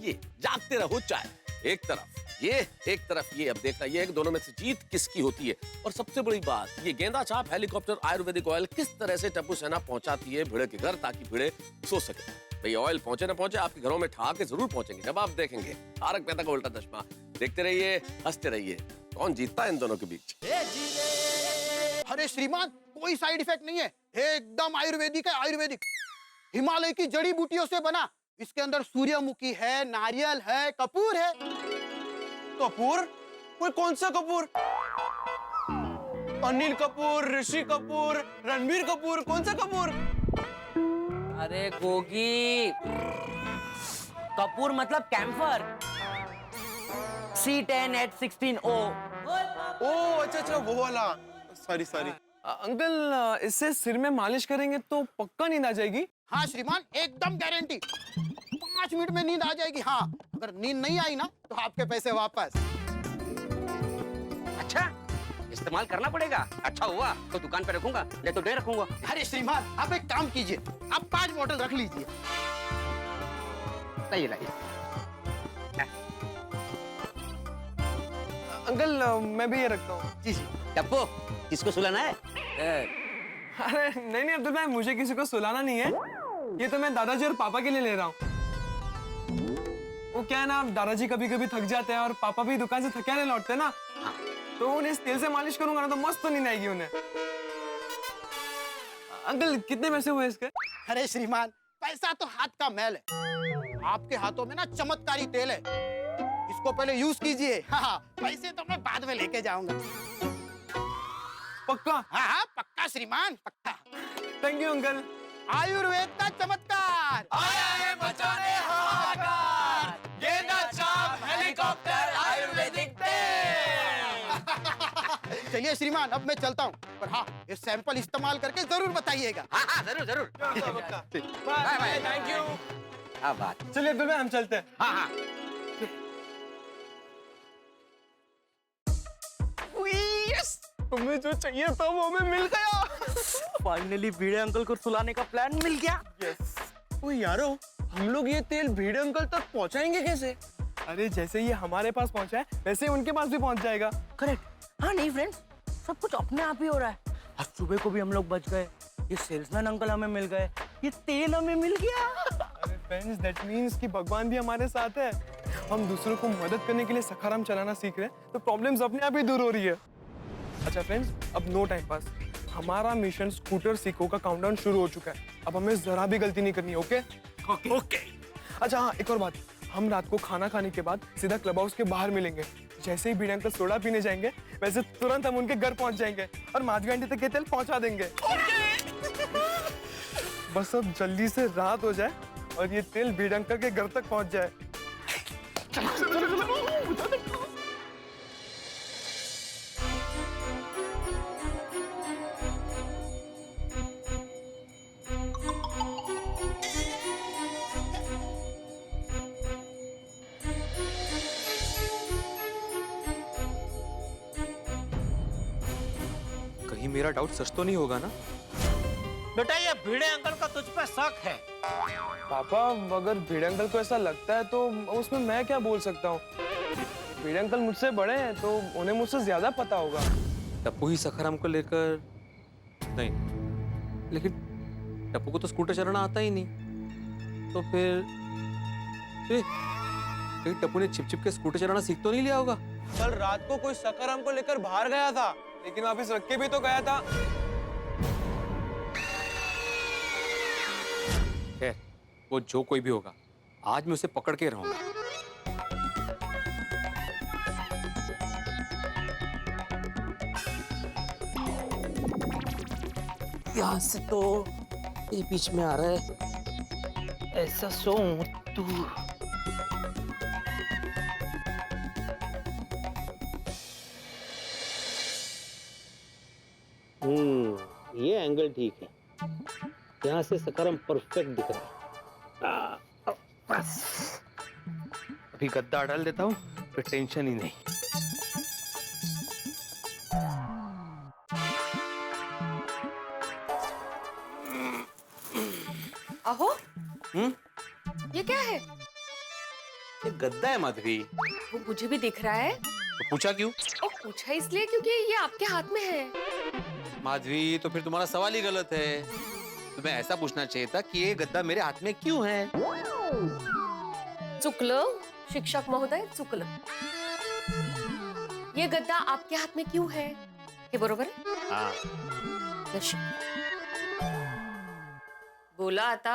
ये जागते रहो चाय, एक तरफ ये एक तरफ ये। अब देखना ये दोनों में से जीत किसकी होती है। और सबसे बड़ी बात, ये गेंदा चाप हेलीकॉप्टर आयुर्वेदिक ऑयल किस तरह से टप्पू सेना पहुंचाती है भिड़े के घर, ताकि भिड़े सो सके। भाई ऑयल पहुंचे ना पहुंचे, आपके घरों में ठहाके जरूर पहुंचेंगे जब आप देखेंगे तारक मेहता का उल्टा चश्मा। देखते रहिए, हंसते रहिए। कौन जीतता है इन दोनों के बीच? अरे श्रीमान, कोई साइड इफेक्ट नहीं है, एकदम आयुर्वेदिक है, आयुर्वेदिक। हिमालय की जड़ी बूटियों से बना। इसके अंदर सूर्यमुखी है, नारियल है, कपूर है। कपूर? कोई कौन सा कपूर? अनिल कपूर, ऋषि कपूर, रणबीर कपूर, कौन सा कपूर? अरे गोगी, कपूर मतलब कैंफर। C10H16O। ओ अच्छा वो वाला। सॉरी अंकल, इससे सिर में मालिश करेंगे तो पक्का नींद आ जाएगी? हाँ श्रीमान, एकदम गारंटी। 5 मिनट में नींद आ जाएगी। हाँ, अगर नींद नहीं आई ना तो आपके पैसे वापस। अच्छा, इस्तेमाल करना पड़ेगा। अच्छा हुआ तो दुकान पे रखूंगा, नहीं तो डे रखूंगा। अरे श्रीमान, आप एक काम कीजिए, आप 5 बोतल रख लीजिए। लाइए। अंकल, मैं भी ये रखता हूँ। जी। टप्पू, किसको सुलाना है? अरे नहीं अब्दुल भाई, मुझे किसी को सुलाना नहीं है। ये तो मैं दादाजी और पापा के लिए ले रहा हूँ। वो क्या है ना, दादाजी कभी कभी थक जाते हैं और पापा भी दुकान से थके आने लौटते हैं ना, तो उन्हें इस तेल से मालिश करूंगा ना तो मस्त तो नींद आएगी उन्हें। अंकल, कितने पैसे हुए इसके? अरे श्रीमान, पैसा तो हाथ का मैल है। आपके हाथों में ना चमत्कारी तेल है, इसको पहले यूज कीजिए। हाँ, पैसे तो मैं बाद में लेके जाऊंगा। पक्का? हाँ, पक्का श्रीमान, पक्का। Thank you uncle. आयुर्वेद का चमत्कार आया है बचाने हाहाकार, गेंदा चाप हेलीकॉप्टर आयुर्वेदिक तेल। चलिए श्रीमान, अब मैं चलता हूँ, पर हाँ, ये सैंपल इस्तेमाल करके जरूर बताइएगा। हाँ, जरूर। Bye, thank you. हाँ बात। चलिए अब्दुल भाई, हम चलते हैं। हाँ। तुम्हें जो चाहिए था वो हमें मिल गया। फाइनली भिड़े अंकल को सुलाने का प्लान मिल गया। ओ यारो, हम लोग ये तेल भिड़े अंकल तक पहुंचाएंगे कैसे? अरे जैसे ये हमारे पास पहुंचा है, वैसे उनके पास भी पहुंच जाएगा। करेक्ट। हाँ नहीं फ्रेंड्स, सब कुछ अपने आप ही हो रहा है। आज सुबह को भी हम लोग बच गए, ये सेल्समैन अंकल हमें मिल गए, ये तेल हमें मिल गया। अरे फ्रेंड्स, दैट मीन्स कि भगवान भी हमारे साथ है। हम दूसरों को मदद करने के लिए सखाराम चलाना सीख रहे हैं, तो प्रॉब्लम्स अपने आप ही दूर हो रही है। अच्छा फ्रेंड्स, अब नो टाइम पास। हमारा मिशन स्कूटर सीखो का काउंटडाउन शुरू हो चुका है। अब हमें जरा भी गलती नहीं करनी है। ओके। अच्छा हाँ, एक और बात, हम रात को खाना खाने के बाद सीधा क्लब हाउस के बाहर मिलेंगे। जैसे ही भिड़े अंकल सोडा पीने जाएंगे, वैसे तुरंत हम उनके घर पहुंच जाएंगे और माधवी तक ये तेल पहुंचा देंगे। बस अब जल्दी से रात हो जाए और ये तेल भिड़े अंकल के घर तक पहुंच जाए। कहीं मेरा डाउट सच तो नहीं होगा ना? बेटा, ये भिड़े अंकल का तुझ पे शक है। पापा, अगर भिड़े अंकल को ऐसा लगता है तो उसमें मैं क्या बोल सकता हूँ? भिड़े अंकल मुझसे बड़े हैं तो उन्हें मुझसे ज्यादा पता होगा। टप्पू ही सखाराम को लेकर नहीं, लेकिन टप्पू को तो स्कूटर चलाना आता ही नहीं, तो फिर कहीं टप्पू ने छिप छिप के स्कूटर चलाना सीख तो नहीं लिया होगा? कल रात को कोई सखाराम को लेकर बाहर गया था, लेकिन वापिस रख के भी तो गया था। खैर, वो जो कोई भी होगा, आज मैं उसे पकड़ के रहूंगा। यहाँ से तो ये बीच में आ रहा है, ऐसा सो तू। ये एंगल ठीक है, यहाँ से सकारम परफेक्ट दिख रहा है। बस अभी गद्दा डाल देता हूँ, फिर टेंशन ही नहीं। अहो, ये क्या है? ये गद्दा है माधवी। वो मुझे भी दिख रहा है। तो पूछा क्यों? पूछा इसलिए क्योंकि ये आपके हाथ में है। माधवी, तो फिर तुम्हारा सवाल ही गलत है। तुम्हें ऐसा पूछना चाहिए था कि ये गद्दा मेरे हाथ में क्यों है। चुकलं, शिक्षक महोदय, चुकलं। ये गद्दा आपके हाथ में क्यों है? ये बरोबर है? हाँ। बोला आता।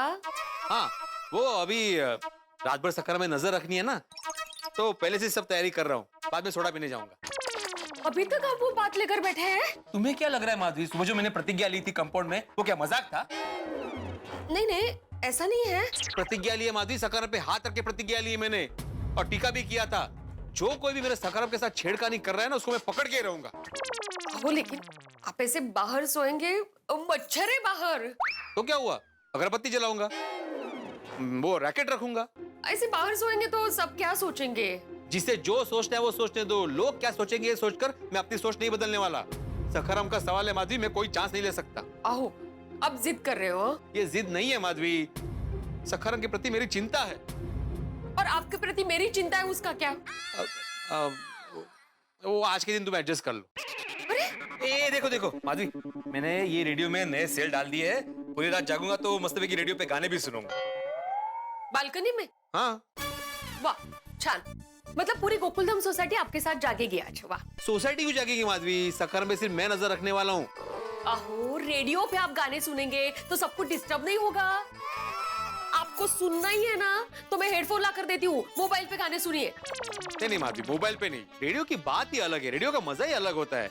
हाँ, वो अभी रात भर सकार में नजर रखनी है ना, तो पहले से सब तैयारी कर रहा हूँ। बाद में सोडा पीने जाऊंगा। अभी तक आप वो बात लेकर बैठे हैं? तुम्हें क्या लग रहा है माधवी, सुबह जो मैंने प्रतिज्ञा ली थी कंपाउंड में, वो क्या मजाक था? नहीं नहीं, ऐसा नहीं है। प्रतिज्ञा ली है माधवी, सकारम पे हाथ रख के प्रतिज्ञा ली है मैंने, और टीका भी किया था। जो कोई भी मेरे सकारम के साथ छेड़खानी कर रहा है ना, उसको मैं पकड़ के रहूंगा। वो लेकिन आप ऐसे बाहर सोएंगे, मच्छर है बाहर। तो क्या हुआ, अगरबत्ती जलाऊंगा, वो रैकेट रखूंगा। ऐसे बाहर सोएंगे तो सब क्या सोचेंगे? जिसे जो सोचना है वो सोचने दो। लोग क्या सोचेंगे ये सोचकर मैं अपनी सोच नहीं बदलने वाला। सखाराम का सवाल है माधवी, मैं कोई चांस नहीं ले सकता। आहो, अब जिद कर रहे हो? ये जिद नहीं है माधवी, सखाराम के प्रति मेरी चिंता है। और आपके प्रति मेरी चिंता है, उसका क्या? वो आज के दिन तुम एडजस्ट कर लो। ए देखो देखो माधवी, मैंने ये रेडियो में नए सेल डाल दिए हैं। पूरी रात जागूंगा तो मस्तबे की रेडियो पे गाने भी सुनूंगा। बालकनी में? हाँ। वाह, छान। मतलब पूरी गोकुलधाम सोसाइटी आपके साथ जागेगी आज। वाह। सोसाइटी क्यों जागेगी माधवी, सखाराम में सिर्फ मैं नजर रखने वाला हूँ। आहो, रेडियो पे आप गाने सुनेंगे तो सबको डिस्टर्ब नहीं होगा? आपको सुनना ही है ना, तो मैं हेडफोन ला कर देती हूँ, मोबाइल पे गाने सुनिए। नहीं माधवी, मोबाइल पे नहीं, रेडियो की बात ही अलग है। रेडियो का मजा ही अलग होता है।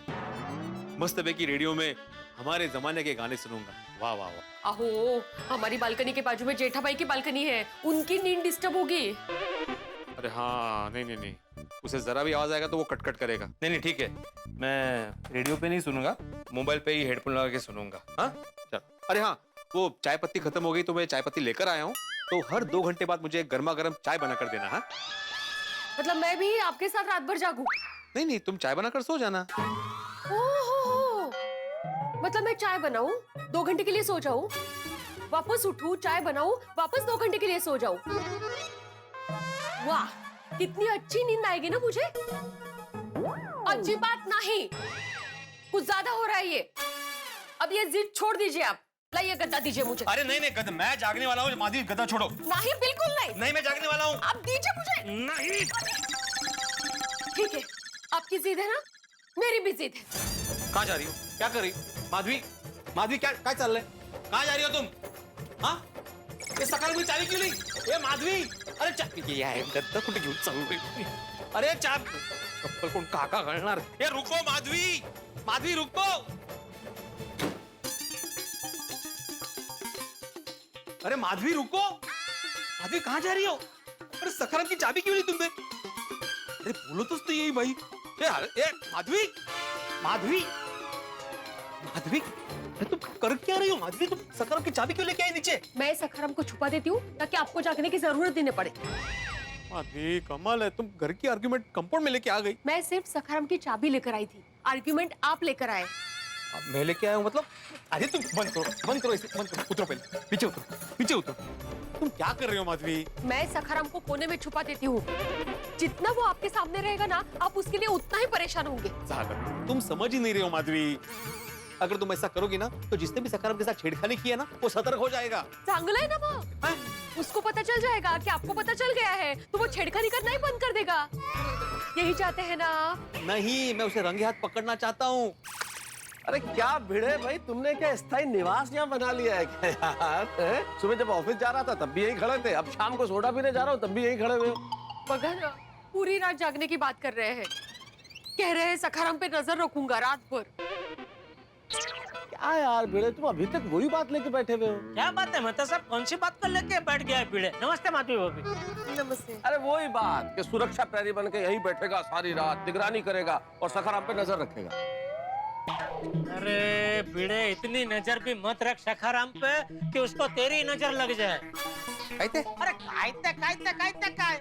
मस्तबे की रेडियो में हमारे जमाने के गाने सुनूंगा। वाह वाह वाह। आहो, हमारी बालकनी के बाजू में जेठा भाई की बालकनी है, उनकी नींद डिस्टर्ब होगी। अरे हाँ, नहीं नहीं नहीं, उसे जरा भी आवाज आएगा तो वो कटकट करेगा। नहीं नहीं ठीक है, मैं रेडियो पे नहीं सुनूंगा, मोबाइल पे ही हेडफोन लगा के सुनूंगा। हाँ चल। अरे हाँ, वो चाय पत्ती खत्म हो गई तो मैं चाय पत्ती लेकर आया हूँ, तो हर 2 घंटे बाद मुझे गर्मा गर्म चाय बना कर देना। हाँ, मतलब मैं भी आपके साथ रात भर जागूं? नहीं नहीं, तुम चाय बनाकर सो जाना। ओहो, मतलब मैं चाय बनाऊं, 2 घंटे के लिए सो जाऊं, वापस उठूं, चाय बनाऊं, वापस 2 घंटे के लिए सो जाऊं। वाह, कितनी अच्छी नींद आएगी ना मुझे। अच्छी बात नहीं, कुछ ज्यादा हो रहा है ये। अब ये जिद छोड़ दीजिए आप। लाइए गद्दा दीजिए मुझे। अरे नहीं नहीं, गद्दा मैं जागने वाला हूँ माधवी, गद्दा छोड़ो। नहीं, बिल्कुल नहीं। नहीं, मैं जागने वाला हूँ। आप दीजिए मुझे। नहीं। ठीक है, आपकी जिद है ना, मेरी भी जिद है। कहाँ जा रही हो, क्या कर रही हो माधवी? माधवी क्या क्या चल रहा है, कहाँ जा रही हो तुम? हाँ, ये सकाळ में चाबी क्यों नहीं? ये माधवी, अरे चाबी आहे गद्दा कुठे घेऊन चालू रे? अरे चप्पल कोण काका घालणार? ये रुको माधवी, माधवी रुको। अरे माधवी रुको, माधवी कहाँ जा रही हो? अरे सखाराम की चाबी क्यों नहीं तुमने? अरे बोलो तो यही भाई। ये माधवी, माधवी, माधवी, तुम कर क्या रही हो माधवी? तुम सखाराम की चाबी क्यों लेके आई नीचे? मैं सखाराम को छुपा देती हूँ ताकि आपको जागने की जरूरत ही न पड़े। माधवी कमाल है, तुम घर की आर्गुमेंट कंपाउंड में लेके आ गई। मैं सिर्फ सखाराम की चाबी लेकर आई थी, आर्गुमेंट आप लेकर आए। मैं लेके आया हूँ मतलब? अरे तुम बंद करो इसे, बंद करो, उतरो पहले, पीछे उतरो, पीछे उतरो। तुम क्या कर रही हो माधवी? मैं सखाराम को कोने में छुपा देती हूँ। जितना वो आपके सामने रहेगा ना, आप उसके लिए उतना ही परेशान होंगे। तुम समझ ही नहीं रहे हो माधवी। अगर तुम ऐसा करोगी ना, तो जिसने भी सखाराम के साथ छेड़खानी की है ना, वो सतर्क हो जाएगा। चांगला है ना वो, उसको पता चल जाएगा कि आपको पता चल गया है, तो वो छेड़खानी करना ही बंद कर देगा। यही चाहते हैं ना आप? नहीं, मैं उसे रंगे हाथ पकड़ना चाहता हूँ। अरे क्या भिड़े भाई, तुमने क्या स्थायी निवास यहाँ बना लिया है क्या यार? सुबह जब ऑफिस जा रहा था तब भी यही खड़े थे, अब शाम को सोडा पीने जा रहा हूँ तब भी यही खड़े हुए। मगर पूरी रात जागने की बात कर रहे हैं, कह रहे हैं सखाराम पे नजर रखूंगा रात भर। क्या यार भिड़े, तुम अभी तक वही बात लेके बैठे हुए हो? क्या बात है मतलब सब कौन सी बात कर लेके बैठ गया है भिड़े? नमस्ते माधवी भाभी। नमस्ते। अरे वही बात कि सुरक्षा प्रहरी बन के यही बैठेगा सारी रात, निगरानी करेगा और सखाराम पे नजर रखेगा। अरे भिड़े, इतनी नजर भी मत रख सखाराम पे कि उसको तेरी नजर लग जाए। कहते अरे काय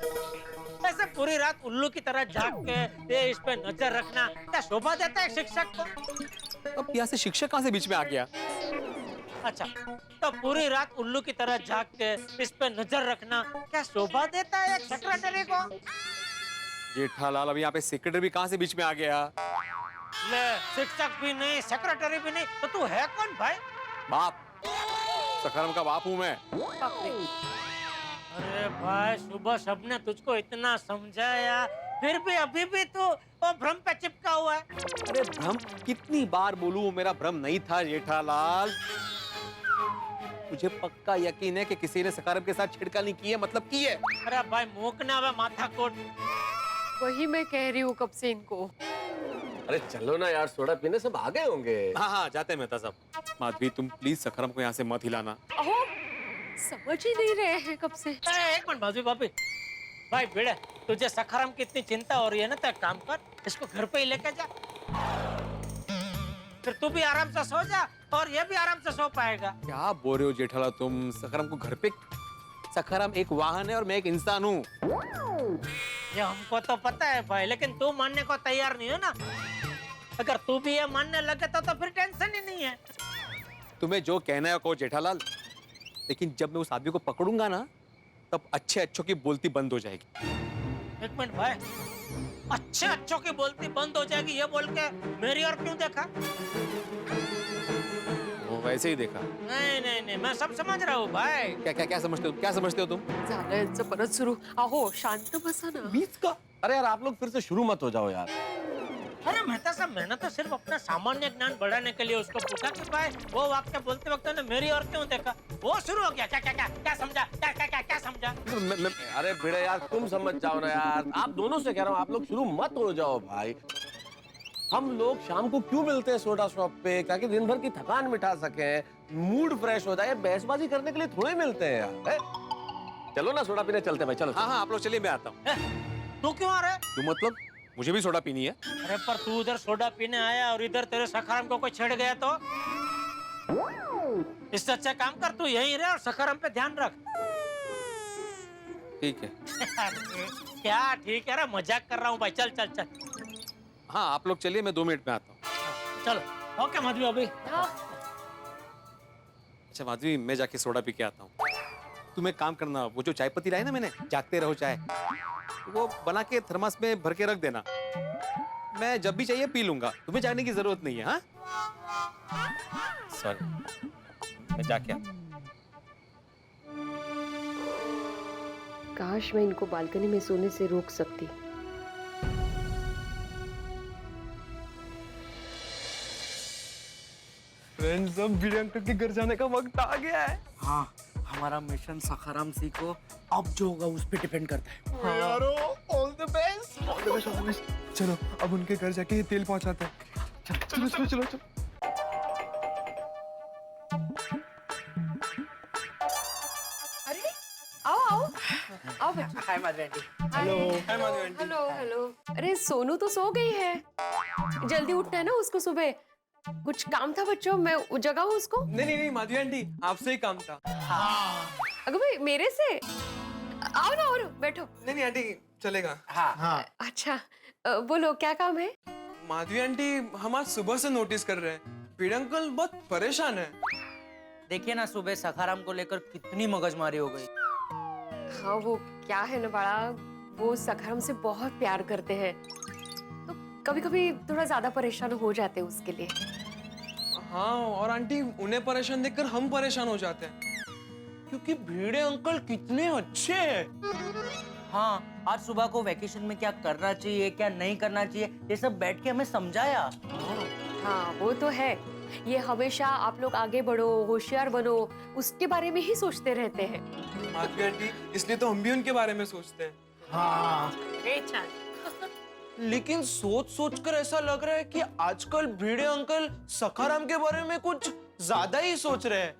ऐसे पूरी रात उल्लू की तरह जाग के ये इस पे नजर रखना क्या शोभा देता है शिक्षक को? अब यहाँ से शिक्षक कहाँ से बीच में आ गया? अच्छा, तो पूरी रात उल्लू की तरह जाग के इस पे नजर रखना क्या शोभा देता है एक सेक्रेटरी को? जेठालाल, अब यहाँ पे सेक्रेटरी भी कहाँ से बीच में आ गया? ले, शिक्षक भी नहीं, सेक्रेटरी भी नहीं, तो तू है कौन भाई? बाप, सखाराम का बाप हूँ मैं। अरे भाई, सुबह सबने तुझको इतना समझाया, फिर भी अभी भी तू वो भ्रम पे चिपका हुआ है। अरे भ्रम कितनी बार बोलूं, वो मेरा भ्रम नहीं था जेठालाल। मुझे पक्का यकीन है कि किसी ने सखाराम के साथ छेड़खानी की है, मतलब की है। अरे भाई मूकना वे माथा कोट। वही मैं कह रही हूँ कब से इनको। अरे चलो ना यार, सोडा पीने सब आ गए होंगे। हाँ, जाते हैं मेहता साहब। माधवी, तुम प्लीज सखाराम को यहाँ से मत हिलाना। अहो, समझ ही नहीं रहे हैं कब से। एक मिनट माधवी भाभी, भाई भिड़े, तुझे सखाराम की इतनी चिंता हो रही है ना, तो एक काम कर, इसको घर पे ही लेके जा, फिर तू भी आराम से सो जा और ये भी आराम से सो पाएगा। क्या बोल रहे हो जेठालाल तुम? सखाराम को घर पे? सखाराम एक वाहन है और मैं एक इंसान हूँ। ये हमको तो पता है भाई, लेकिन तू मानने को तैयार नहीं है ना। अगर तू भी ये मानने लगे तो फिर टेंशन ही नहीं है। तुम्हें जो कहना है कहो जेठालाल, लेकिन जब मैं उस आदमी को पकड़ूंगा ना, तब अच्छे अच्छों की बोलती बंद हो जाएगी। एक मिनट भाई, अच्छे अच्छों की बोलती बंद हो जाएगी ये बोल के मेरी और क्यों देखा? वो वैसे ही देखा। नहीं, मैं सब समझ रहा हूँ भाई। क्या समझते हो? क्या समझते हो तुम? झालं यांचं परत सुरू। अहो, शांत बसा ना। बीच का? अरे यार आप लोग फिर से शुरू मत हो जाओ यार। अरे मेहता साहब, मैंने तो सिर्फ अपना सामान्य ज्ञान बढ़ाने के लिए उसको पूछा कि भाई वो वाक्य बोलते वक्त ने मेरी और क्यों देखा? वो शुरू हो गया क्या समझा? क्या समझा? अरे भिड़े यार, तुम समझ जाओ ना यार, आप दोनों से कह रहा हूँ, आप लोग शुरू मत हो जाओ भाई। हम लोग शाम को क्यों मिलते हैं सोडा शॉप पे? ताकि दिन भर की थकान मिटा सके, मूड फ्रेश हो जाए। बहसबाजी करने के लिए थोड़े मिलते हैं यार। चलो ना सोडा पीने चलते हैं भाई, चलो। हाँ, आप लोग चलिए, मैं आता हूँ। तू क्यों आ रहा है? तू मतलब? मुझे भी सोडा पीनी है। अरे पर तू उधर सोडा पीने आया और इधर तेरे सखाराम को कोई छेड़ गया तो? इससे अच्छा काम कर, तू यहीं रह और सखाराम पे ध्यान रख। ठीक है। क्या ठीक है? मजाक कर रहा हूँ भाई, चल। हाँ, आप लोग चलिए, मैं 2 मिनट में आता हूँ। चलो। ओके माधवी अभी। अच्छा माधवी, मैं जाके सोडा पी के आता हूँ। तुम एक काम करना, वो जो चाय पत्ती लाई ना मैंने, जागते रहो चाय, वो बना के थर्मस में भर के रख देना। मैं जब भी चाहिए पी लूंगा, तुम्हें जाने की जरूरत नहीं है। हाँ, सॉरी, मैं जाके आता हूं। काश मैं इनको बालकनी में सोने से रोक सकती। फ्रेंड्स, अब भिड़े अंकल के घर जाने का वक्त आ गया है। हाँ, हमारा मिशन सखाराम सी को अब जो होगा उस पे डिपेंड करता है। यारो, ऑल द बेस्ट। चलो अब उनके घर जाके तेल पहुंचाते हैं। चलो। अरे आओ बच्चों। हाय माधवी आंटी। हेलो। हाय माधवी आंटी। हेलो। अरे सोनू तो सो गई है, जल्दी उठना है ना उसको सुबह। कुछ काम था बच्चों, मैं जगाऊं उसको? नहीं माधवी आंटी, आपसे ही काम था। अगर भाई मेरे से? आओ ना और बैठो। नहीं आंटी, चलेगा। हाँ। अच्छा, बोलो क्या काम है? माधवी आंटी, हम आज सुबह से नोटिस कर रहे हैं, भिड़े अंकल बहुत परेशान है। देखिए ना, सुबह सखाराम को लेकर कितनी मगजमारी हो गई। हाँ, वो क्या है ना बड़ा, वो सखाराम से बहुत प्यार करते हैं, तो कभी कभी थोड़ा ज्यादा परेशान हो जाते हैं उसके लिए। हाँ, और आंटी उन्हें परेशान देखकर हम परेशान हो जाते हैं, क्योंकि भिड़े अंकल कितने अच्छे हैं। हाँ, आज सुबह को वैकेशन में क्या करना चाहिए, क्या नहीं करना चाहिए, ये सब बैठ के हमें समझाया। हाँ, वो तो है। ये हमेशा आप लोग आगे बढ़ो, होशियार बनो, उसके बारे में ही सोचते रहते हैं। माधवी आंटी, इसलिए तो हम भी उनके बारे में सोचते हैं। हाँ। लेकिन सोच सोच कर ऐसा लग रहा है कि आजकल भिड़े अंकल सखाराम के बारे में कुछ ज्यादा ही सोच रहे हैं।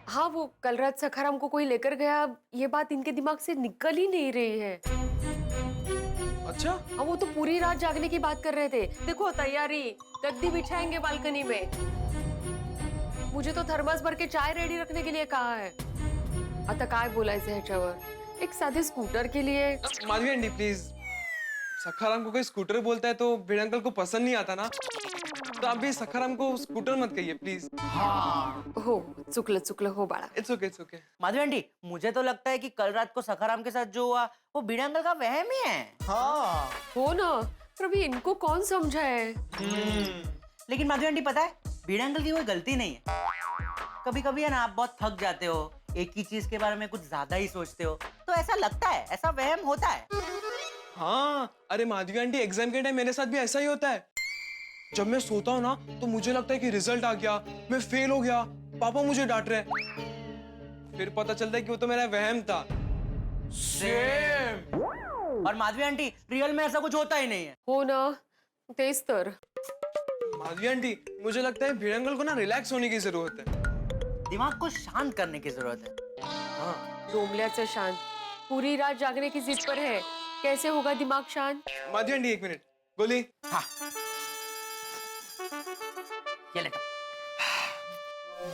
हाँ, वो कल रात सखाराम को कोई लेकर गया, ये बात इनके दिमाग से निकल ही नहीं रही है। अच्छा? हाँ, वो तो पूरी रात जागने की बात कर रहे थे। देखो तैयारी, गद्दी बिछाएंगे बालकनी में। मुझे तो थर्मस भर के चाय रेडी रखने के लिए कहा है। आता काय बोलायचं ह्याच्यावर? एक साधे स्कूटर के लिए। माधवी आंटी प्लीज, सखाराम को कोई स्कूटर बोलता है तो भिड़े अंकल को पसंद नहीं आता ना, तो आप भी सखाराम को स्कूटर मत कहिए प्लीज। हो, चुकलं हो बाळा। It's okay, it's okay. Madhavi aunty, मुझे तो लगता है कि कल रात को सखाराम के साथ जो हुआ वो भिड़े अंकल का वहम ही है। हाँ। हो ना, पर अभी इनको कौन समझाए? लेकिन माधवी आंटी पता है, भिड़े अंकल की कोई गलती नहीं है। कभी कभी है ना, आप बहुत थक जाते हो, एक ही चीज के बारे में कुछ ज्यादा ही सोचते हो, तो ऐसा लगता है, ऐसा वहम होता है। हाँ, अरे माधवी आंटी, एग्जाम के टाइम मेरे साथ भी ऐसा ही होता है। जब मैं सोता हूँ ना तो मुझे लगता है कि रिजल्ट आ गया, मैं फेल हो गया, पापा मुझे डांट रहे हैं। फिर पता चलता है कि वो तो मेरा वहम था। सेम। और माधवी आंटी, रियल में ऐसा कुछ होता ही नहीं है। हो ना, तेज तर। माधवी आंटी, मुझे लगता है भिड़े अंकल को ना रिलैक्स होने की जरूरत है, दिमाग को शांत करने की जरूरत है। हाँ। डोमल्याचं शांत, पूरी रात जागने की जिद पर है, कैसे होगा दिमाग शांत? माधवी आंटी एक मिनट, गोली। हाँ। ये ले।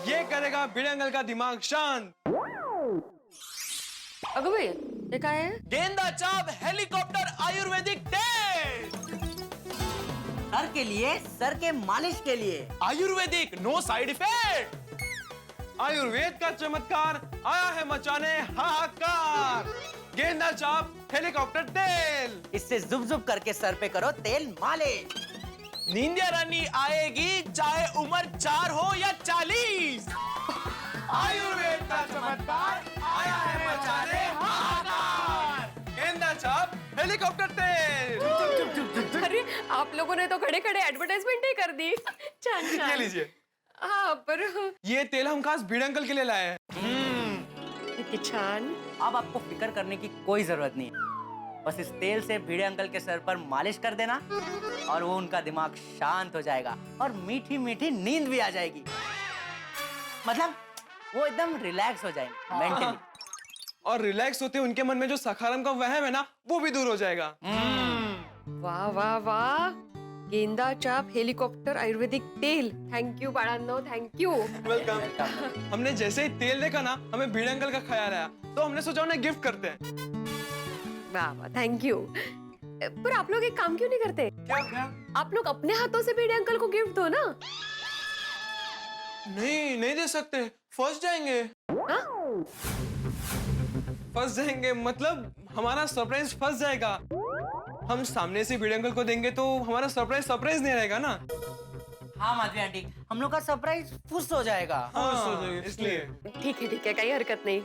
ये करेगा भिड़े अंकल का दिमाग शांत। अगं भाई, ये काय है? गेंदा चाप हेलीकॉप्टर आयुर्वेदिक तेल। सर के लिए, सर के मालिश के लिए। Ayurvedic, no side effect. Ayurveda का चमत्कार आया है मचाने हाहाकार। गेंदा चाप हेलीकॉप्टर तेल। इससे जुब जुब करके सर पे करो तेल मालिश। नींदिया रानी आएगी चाहे उम्र 4 हो या 40। आयुर्वेद का चमत्कार आया है मचाने हाहाकार। गेंदा चाप हेलीकॉप्टर तेल। अरे, आप लोगों ने तो खड़े खड़े एडवर्टाइजमेंट ही कर दी। छान ये छान। लीजिए। हाँ, पर ये तेल हम खास भिड़े अंकल के लिए लाए हैं। कितनी छान। अब आपको फिक्र करने की कोई जरूरत नहीं है। बस इस तेल से भिड़े अंकल के सर पर मालिश कर देना और वो उनका दिमाग शांत हो जाएगा और मीठी मीठी नींद भी आ जाएगी। मतलब वो एकदम रिलैक्स हो जाएंगे मेंटली। और रिलैक्स होते उनके मन में जो सखाराम का वहम है ना, वो भी दूर हो जाएगा। वाह वाह वाह, गेंदा चाप हेलीकॉप्टर आयुर्वेदिक तेल। थैंक यू बाळांनो, थैंक यू। वेलकम। हमने जैसे ही तेल देखा ना, हमें भिड़े अंकल का ख्याल आया, तो हमने सोचा उन्हें गिफ्ट करते हैं। वाह वाह, थैंक यू। पर आप लोग एक काम क्यों नहीं करते? क्या? आप लोग अपने हाथों से भिड़े अंकल को गिफ्ट दो ना। नहीं दे सकते, फंस जाएंगे। हाँ? फंस जाएंगे मतलब हमारा सरप्राइज फंस जाएगा। हम सामने से भिड़े अंकल को देंगे तो हमारा सरप्राइज नहीं रहेगा ना। हाँ माधवी आंटी, हम लोग का सरप्राइज फुस हो जाएगा। हाँ, इसलिए। ठीक है, कोई हरकत नहीं।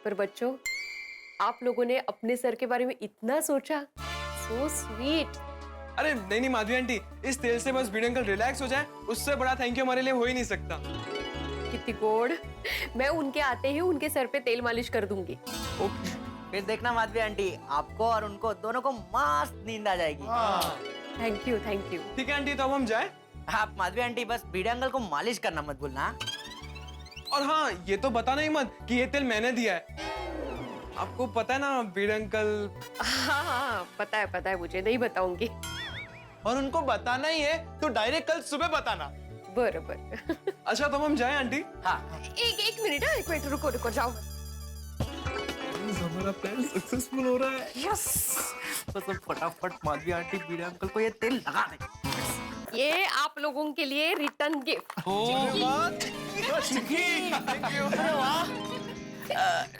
पर बच्चों, आप लोगों ने अपने सर के बारे में इतना सोचा। So sweet. अरे नहीं माधवी आंटी, इस तेल से बस भिड़े अंकल रिलैक्स हो जाए, उससे बड़ा थैंक यू हमारे लिए हो ही नहीं सकता। कितनी गोड़। मैं उनके आते ही उनके सर पे तेल मालिश कर दूंगी। फिर देखना माधवी आंटी, आपको और उनको दोनों को मस्त नींद आ जाएगी। Thank you, thank you. ठीक है आंटी, तो अब हम जाए। आप माधवी आंटी बस भिड़े अंकल को मालिश करना मत भूलना। और हाँ, ये तो बताना ही मत कि ये तेल मैंने दिया है। आपको पता है ना भिड़े अंकल। हाँ, पता है, मुझे नहीं बताऊंगी। और उनको बताना ही है तो डायरेक्ट कल सुबह बताना। बरोबर। अच्छा, तो हम जाए आंटी। हाँ। एक मिनट, रुको जाओ। हमारा प्लान सक्सेसफुल हो रहा है। यस। बस फटाफट माधवी आंटी भिड़े अंकल को ये तेल लगा दे। ये आप लोगों के लिए रिटर्न गिफ्ट।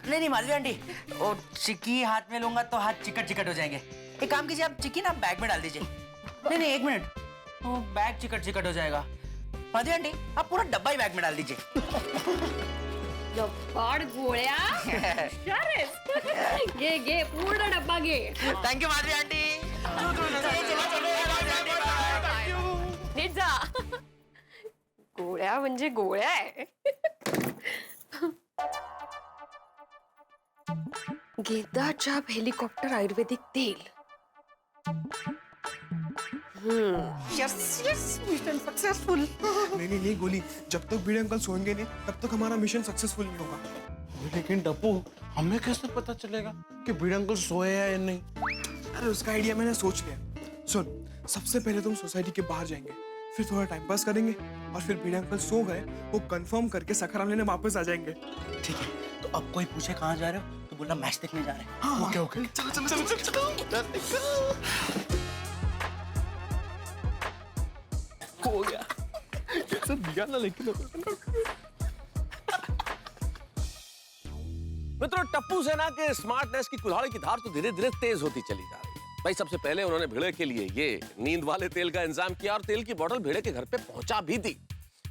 नहीं माधवी आंटी, वो चिक्की हाथ में लूंगा तो हाथ चिकट हो जाएंगे। एक काम कीजिए, आप चिक्की ना बैग में डाल दीजिए। नहीं एक मिनट, वो बैग चिकट हो जाएगा। माधवी आंटी, आप पूरा डब्बा ही बैग में डाल दीजिए। लबाड गोळ्या। घे पूर्ण डब्बा घे। Thank you Madhavi aunty. नीट जा। गोळ्या म्हणजे गोळ्या आहे। गेंदा चाप हेलीकॉप्टर आयुर्वेदिक तेल। Yes yes mission successful. नहीं गोली, जब तक भिड़े अंकल सोएंगे नहीं तब तक हमारा मिशन सक्सेसफुल नहीं होगा। लेकिन टप्पू, हमें कैसे पता चलेगा कि भिड़े अंकल सोए हैं या नहीं? अरे उसका आइडिया मैंने सोच लिया। सुन, सबसे पहले तुम सोसाइटी के बाहर जाएंगे, फिर थोड़ा टाइम पास करेंगे और फिर भिड़े अंकल सो गए वो कंफर्म करके सखाराम लेने वापस आ जाएंगे। ठीक है, तो अब कोई पूछे कहाँ जा रहे हो तो बोलना मैच देखने जा रहे हैं। हाँ, ओके ओके, चलो चलो चलो चलो चलो। हो गया। कैसे दिया ना लेकिन। मित्रों, टप्पू सेना के स्मार्टनेस की कुल्हाड़ी की धार तो धीरे धीरे तेज होती चली जा रही है। भाई, सबसे पहले उन्होंने भिड़े के लिए ये नींद वाले तेल का इंतजाम किया और तेल की बोतल भिड़े के घर पे पहुंचा भी दी।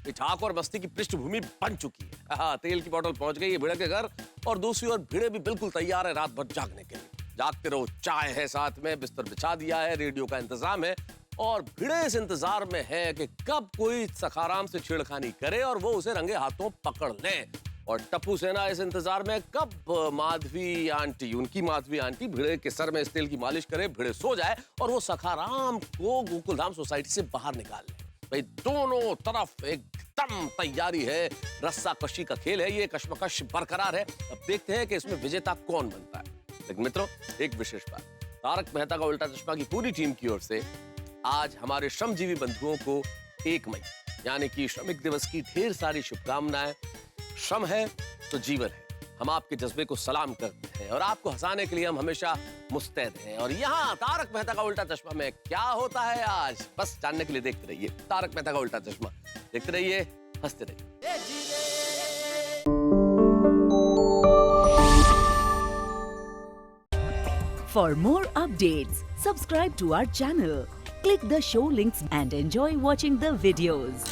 झाक और मस्ती की पृष्ठभूमि बन चुकी है। हाँ, तेल की बोतल पहुंच गई है भिड़े के घर और दूसरी ओर भिड़े भी बिल्कुल तैयार है रात भर जागने के लिए। जागते रहो, चाय है साथ में, बिस्तर बिछा दिया है, रेडियो का इंतजाम है और भिड़े इस इंतजार में है कि कब कोई सखाराम से छेड़खानी करे और वो उसे रंगे हाथों पकड़ ले। और टप्पू सेना इस इंतजार में कब माधवी आंटी, उनकी माधवी आंटी भिड़े के सर में इस तेल की मालिश करे, भिड़े सो जाए और वो सखाराम को गोकुलधाम सोसाइटी से बाहर निकाल ले। भाई, दोनों तरफ एकदम तैयारी है, रस्सा कशी का खेल है, ये कश्मकश बरकरार है। अब देखते हैं कि इसमें विजेता कौन बनता है। लेकिन मित्रों, एक विशेष बात, तारक मेहता का उल्टा चश्मा की पूरी टीम की ओर से आज हमारे श्रमजीवी बंधुओं को 1 मई यानी कि श्रमिक दिवस की ढेर सारी शुभकामनाएं। श्रम है तो जीवन है, हम आपके जज्बे को सलाम करते हैं और आपको हंसाने के लिए हम हमेशा मुस्तैद हैं। और यहाँ तारक मेहता का उल्टा चश्मा में क्या होता है आज, बस जानने के लिए देखते रहिए तारक मेहता का उल्टा चश्मा। देखते रहिए, हंसते रहिए। For more updates, subscribe to our channel, click the show links and enjoy watching the videos.